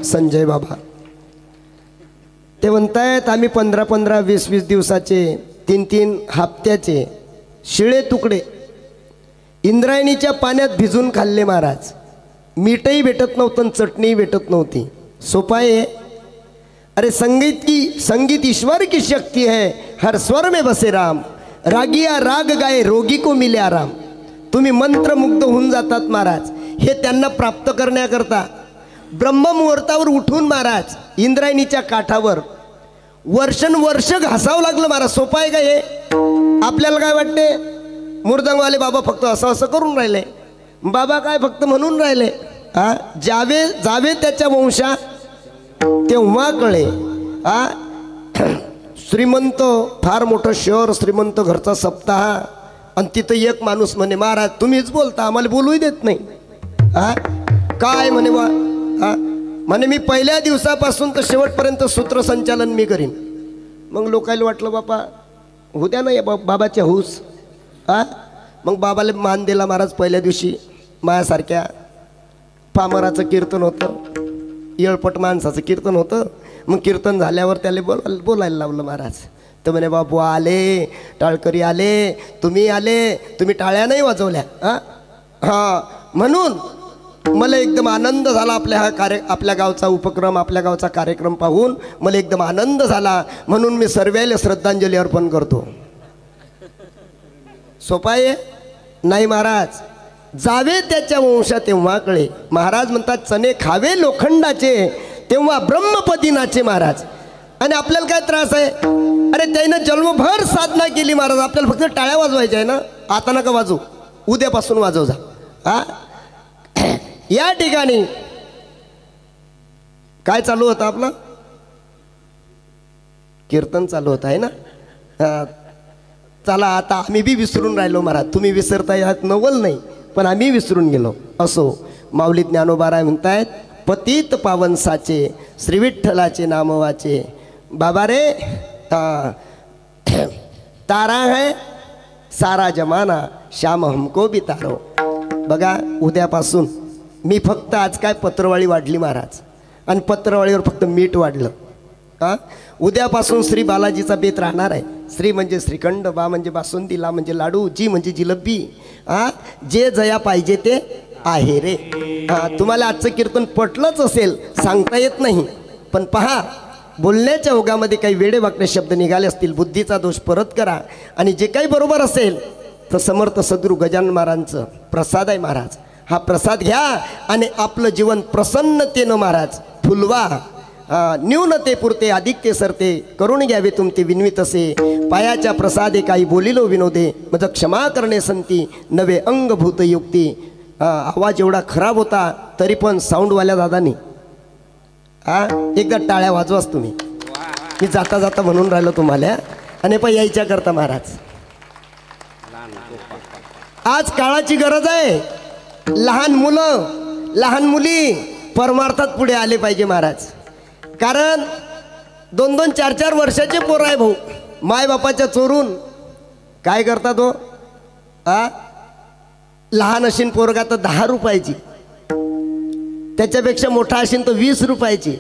संजय बाबा ते म्हणतायत आम्ही 15-15, 20-20 दिवसाचे 3-3 हप्त्याचे शिळे तुकडे इंद्रायणीच्या पाण्यात भिजून खाल्ले महाराज. मीठही भेटत नव्हतं, चटणी भेटत नव्हती. सोपा आहे. अरे संगीत ईश्वर की शक्ती है, हर स्वर में बसे राम, रागिया राग गाए रोगी को मिले आराम. तुम्ही मंत्रमुग्ध होऊन जातात महाराज. हे त्यांना प्राप्त करण्याकरता ब्रह्ममुहूर्तावर उठून महाराज इंद्रायणीच्या काठावर वर्षानुवर्ष घासावं लागलं महाराज. सोपं आहे का हे? आपल्याला काय वाटते? मुर्दंगवाले बाबा फक्त असं असं करून राहिले. बाबा काय फक्त म्हणून राहिले? हा, जावे त्याच्या वंशा तेव्हा कळे. हा, श्रीमंत फार मोठं शहर, श्रीमंत घरचा सप्ताह, आणि तिथं एक माणूस म्हणे महाराज तुम्हीच बोलता, आम्हाला बोलूही देत नाही. हा, काय म्हणे बा? हा, म्हणे मी पहिल्या दिवसापासून तर शेवटपर्यंत सूत्रसंचालन मी करीन. मग लोकायला वाटलं बापा होऊ द्या ना या बाबाच्या हौस. हा, मग बाबाला मान दिला महाराज. पहिल्या दिवशी माझ्यासारख्या पामराचं कीर्तन होतं, येळपट माणसाचं कीर्तन होतं. मग कीर्तन झाल्यावर त्याला बोलायला लावलं महाराज. तर म्हणे बाबू आले, टाळकरी आले, तुम्ही टाळ्या नाही वाजवल्या. हां, म्हणून मला एकदम आनंद झाला. आपल्या गावचा उपक्रम, आपल्या गावचा कार्यक्रम पाहून मला एकदम आनंद झाला. म्हणून मी सर्वांना श्रद्धांजली अर्पण करतो. सोपा आहे? नाही महाराज. जावे त्याच्या वंशा तेव्हा कळे. महाराज म्हणतात चणे खावे लोखंडाचे तेव्हा ब्रह्मपदी नाचे महाराज. आणि आपल्याला काय त्रास आहे? अरे त्यानं जन्मभर साधना केली महाराज. आपल्याला फक्त टाळ्या वाजवायच्या आहे ना. आता नका वाजू, उद्यापासून वाजव जा. हा, या ठिकाणी काय चालू होतं? आपलं कीर्तन चालू होतं आहे ना. चला आता आम्ही बी विसरून राहिलो महाराज. तुम्ही विसरता यात नवल नाही, पण आम्ही विसरून गेलो. असो, माऊली ज्ञानोबाराय म्हणतायत पतित पावन साचे श्री विठ्ठलाचे नाम वाचे. बाबा रे तारा है सारा जमाना श्याम हमको भी तारो. बघा उद्यापासून मी फक्त आज काय पत्रवाळी वाढली महाराज, आणि पत्रवाळीवर फक्त मीठ वाढलं. उद्यापासून श्री बालाजीचा बेत राहणार आहे. श्री म्हणजे श्रीखंड, बा म्हणजे बासुंदी, ला म्हणजे लाडू, जी म्हणजे जिलबी. जे जया पाहिजे ते आहे रे. तुम्हाला आजचं कीर्तन पटलंच असेल, सांगता येत नाही, पण पहा बोलण्याच्या ओघामध्ये काही वेडेवाकडे शब्द निघाले असतील, बुद्धीचा दोष परत करा. आणि जे काही बरोबर असेल तर समर्थ सद्गुरू गजानन महाराजांचं प्रसाद आहे महाराज. हा प्रसाद घ्या आणि आपलं जीवन प्रसन्नतेनं महाराज फुलवा. न्यूनते पुरते अधिकते सरते करून घ्यावे तुमते विनवित असे. पायाच्या प्रसादे काही बोलिलो विनोदे मज क्षमा करणे संती नवे अंगभूत युक्ती. आवाज एवढा खराब होता तरी पण साऊंडवाल्या दादानी एकदा टाळ्या वाजवाच तुम्ही. मी जाता जाता म्हणून राहिलो तुम्हाला, आणि पण यायच्या करता महाराज. आज काळाची गरज आहे. लहान मुलं लहान मुली परमार्थात पुढे आले पाहिजे महाराज. कारण 2-2, 4-4 वर्षाचे पोरं आहे भाऊ, मायबापाच्या चोरून काय करतात हो. लहान असेल पोरगा तर 10 रुपयाची, त्याच्यापेक्षा मोठा असेल तर 20 रुपयाची,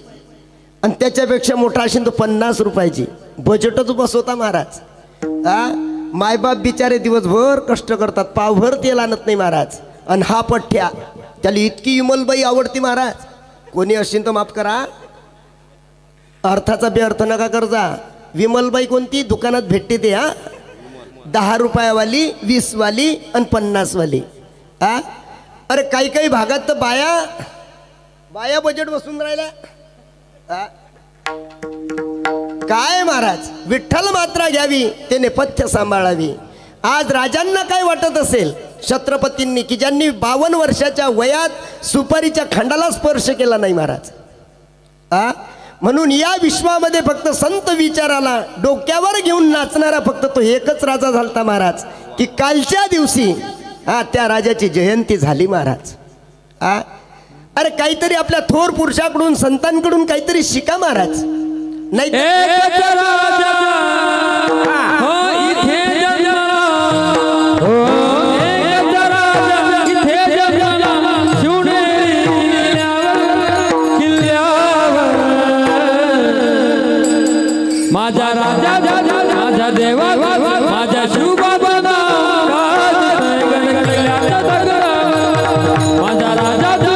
आणि त्याच्यापेक्षा मोठा असेल तर 50 रुपयाची. बजेटच बसवता महाराज. मायबाप बिचारे दिवसभर कष्ट करतात, पावभर तेल आणत नाही महाराज. आणि हा पठ्ठ्या त्याला इतकी विमलबाई आवडती महाराज. कोणी असेल तर माफ करा, अर्थाचा बेअर्थ नका करजा. विमलबाई कोणती दुकानात भेटते ते 10 रुपयावाली, 20 वाली आणि 50 वाली. अरे काही काही भागात तर बाया बजेट बसून राहिल्या. काय महाराज, विठ्ठल मात्रा घ्यावी ते नेपथ्य सांभाळावी. आज राजांना काय वाटत असेल छत्रपतींनी की ज्यांनी 52 वर्षाच्या वयात सुपारीच्या खंडाला स्पर्श केला नाही महाराज. म्हणून या विश्वामध्ये फक्त संत विचाराला डोक्यावर घेऊन नाचणारा फक्त तो एकच राजा झालता महाराज, की कालच्या दिवशी त्या राजाची जयंती झाली महाराज. अरे काहीतरी आपल्या थोर पुरुषाकडून संतांकडून काहीतरी शिका महाराज. नाही माझा राजा माझा देवा माझा शिवबाबा माझा राजा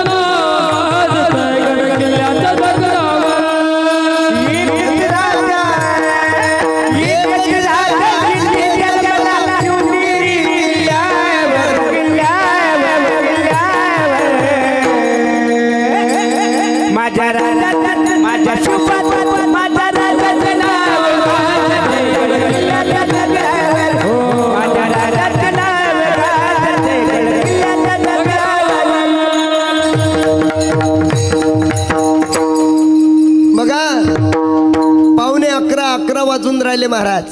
वाजून राहिले महाराज.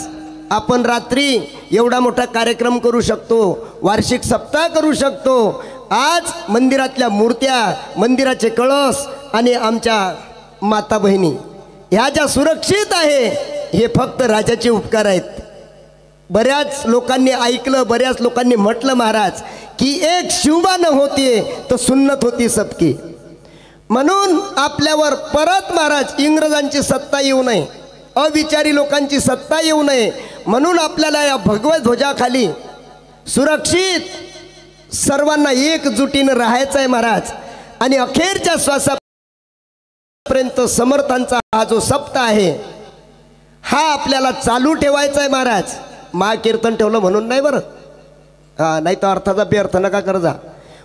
आपण रात्री एवढा मोठा कार्यक्रम करू शकतो, वार्षिक सप्ताह करू शकतो. आज मंदिरातल्या मूर्त्या, मंदिराचे कळस आणि आमच्या माता बहिणी ह्या ज्या सुरक्षित आहे हे फक्त राजाचे उपकार आहेत. बऱ्याच लोकांनी ऐकलं, बऱ्याच लोकांनी म्हटलं महाराज की एक शिवबा न होती तर सुन्नत होती सबकी. म्हणून आपल्यावर परत महाराज इंग्रजांची सत्ता येऊ नये, अविचारी लोकांची सत्ता येऊ नये, म्हणून आपल्याला या भगवत ध्वजाखाली सुरक्षित सर्वांना एकजुटीनं राहायचं आहे महाराज. आणि अखेरच्या श्वासापर्यंत समर्थांचा हा जो सप्ताह आहे हा आपल्याला चालू ठेवायचा आहे महाराज. महाकीर्तन ठेवलं म्हणून नाही बरं, नाही तर अर्थाचा बेअर्थ नका करजा.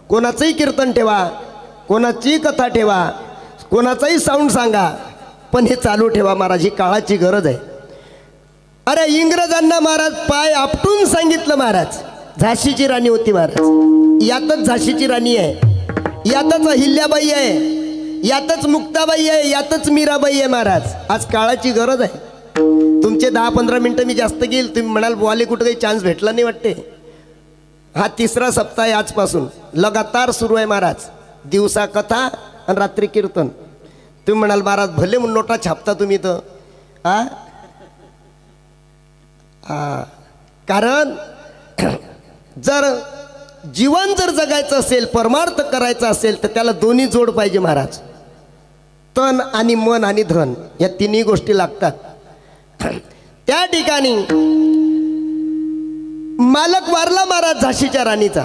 कोणाचंही कीर्तन ठेवा, कोणाचीही कथा ठेवा, कोणाचाही साऊंड सांगा, पण हे चालू ठेवा महाराज. ही काळाची गरज आहे. अरे इंग्रजांना महाराज पाय आपटून सांगितलं महाराज. झाशीची राणी होती महाराज, यातच झाशीची राणी आहे, यातच अहिल्याबाई आहे, यातच मुक्ताबाई आहे, यातच मीराबाई आहे महाराज. आज काळाची गरज आहे. तुमचे 10-15 मिनटं मी जास्त घेईल. तुम्ही म्हणाल बुवाले कुठं काही चान्स भेटला नाही वाटते. हा 3रा सप्ताह आहे आजपासून, लगातार सुरू आहे महाराज. दिवसा कथा आणि रात्री कीर्तन. तुम्ही म्हणाल महाराज भले म्हणून नोटा छापता तुम्ही तर. कारण जर जीवन जर जगायचं असेल, परमार्थ करायचा असेल तर त्याला दोन्ही जोड पाहिजे महाराज. तन आणि मन आणि धन या तिन्ही गोष्टी लागतात. त्या ठिकाणी मालक वारला महाराज झाशीच्या राणीचा,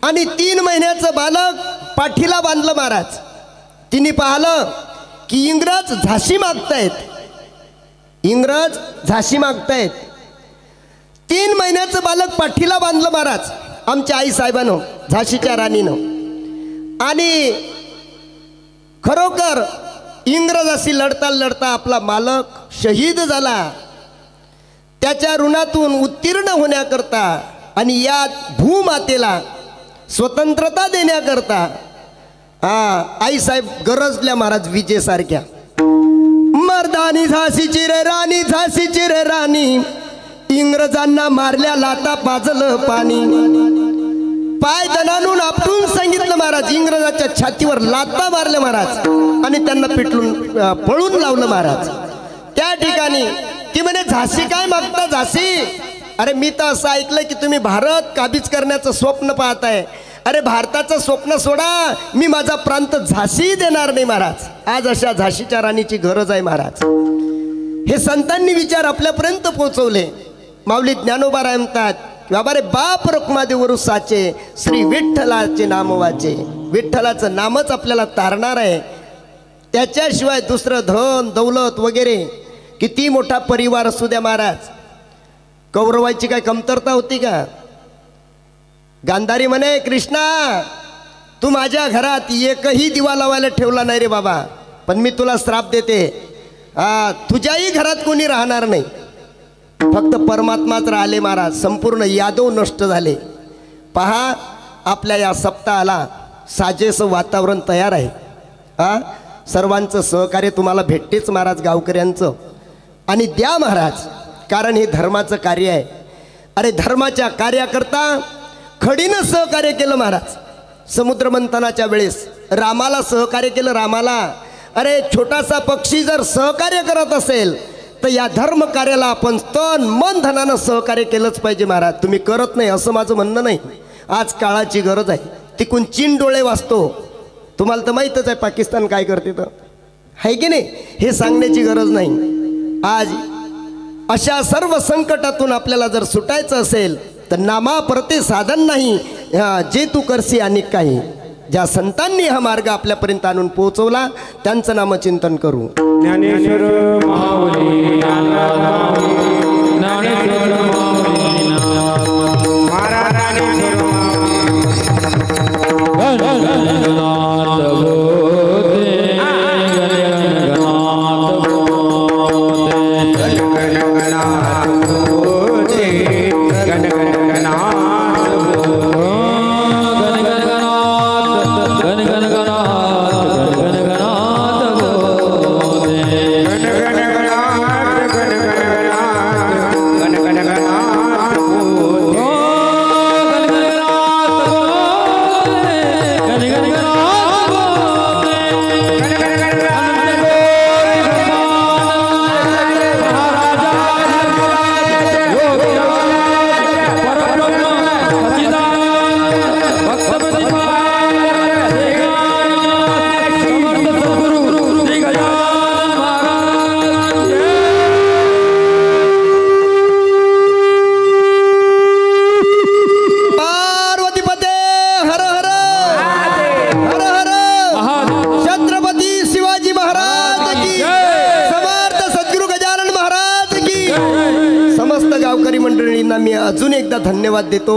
आणि 3 महिन्याचं बालक पाठीला बांधलं महाराज. तिने पाहिलं की इंग्रज झाशी मागतायत, इंग्रज झाशी मागतायत. 3 महिन्याचं बालक पाठीला बांधलं महाराज आमच्या आई साहेबानं, झाशीच्या राणीनं. आणि खरोखर इंग्रजाशी लढता लढता आपला मालक शहीद झाला. त्याच्या ऋणातून उत्तीर्ण होण्याकरता आणि या भूमातेला स्वतंत्रता देण्याकरता आईसाहेब गरजल्या महाराज विजेसारख्या. मर्दानी झाशीची रे राणी, झाशीची रे राणी, इंग्रजांना मारल्या लाता पाजलं पाणी. पाय दणानून आपटून सांगितलं महाराज, इंग्रजाच्या छातीवर लाता मारल्या महाराज आणि त्यांना पिटलून पळून लावलं महाराज. त्या ठिकाणी ती म्हणे झाशी काय मागता झाशी? अरे मी तर असं ऐकलं की तुम्ही भारत काबीज करण्याचं स्वप्न पाहताय. अरे भारताचं स्वप्न सोडा, मी माझा प्रांत झाशी देणार नाही महाराज. आज अशा झाशीच्या राणीची गरज आहे महाराज. हे संतांनी विचार आपल्यापर्यंत पोहोचवले. माऊली ज्ञानोबा म्हणतात, बाबा रे बाप रखुमादेवरू साचे, श्री विठ्ठलाचे नाम वाचे. विठ्ठलाचं नामच आपल्याला तारणार आहे. त्याच्याशिवाय दुसरं धन दौलत वगैरे किती मोठा परिवार असू द्या महाराज, कौरवाची काय कमतरता होती का? गांधारी म्हणे, कृष्णा तू माझ्या घरात एकही दिवा लावायला ठेवला नाही रे बाबा, पण मी तुला श्राप देते, तुझ्याही घरात कोणी राहणार नाही, फक्त परमात्माच राहिले महाराज. संपूर्ण यादव नष्ट झाले. पहा आपल्या या सप्ताहाला साजेसं वातावरण तयार आहे. सर्वांचं सहकार्य तुम्हाला भेटतेच महाराज, गावकऱ्यांचं. आणि द्या महाराज, कारण हे धर्माचं कार्य आहे. अरे धर्माच्या कार्याकरता खडीनं सहकार्य केलं महाराज. समुद्र मंथनाच्या वेळेस रामाला सहकार्य केलं, रामाला. अरे छोटासा पक्षी जर सहकार्य करत असेल तर या धर्म कार्याला आपण तन मन धनानं सहकार्य केलंच पाहिजे महाराज. तुम्ही करत नाही असं माझं म्हणणं नाही. आज काळाची गरज आहे. तिकून चीन डोळे वाचतो. तुम्हाला तर माहीतच आहे पाकिस्तान काय करते तर, आहे की नाही? हे सांगण्याची गरज नाही. आज अशा सर्व संकटातून आपल्याला जर सुटायचं असेल तर नामाप्रते साधन नाही, जे तू करसी अनेक काही. ज्या संतांनी हा मार्ग आपल्यापर्यंत आणून पोहोचवला त्यांचं नामचिंतन करू. ज्ञानेश्वर माऊली, मी अजून एकदा धन्यवाद देतो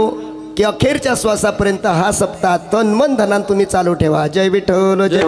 की अखेरच्या श्वासापर्यंत हा सप्ताह तन मन धनान तुम्ही चालू ठेवा. जय विठ्ठल, जय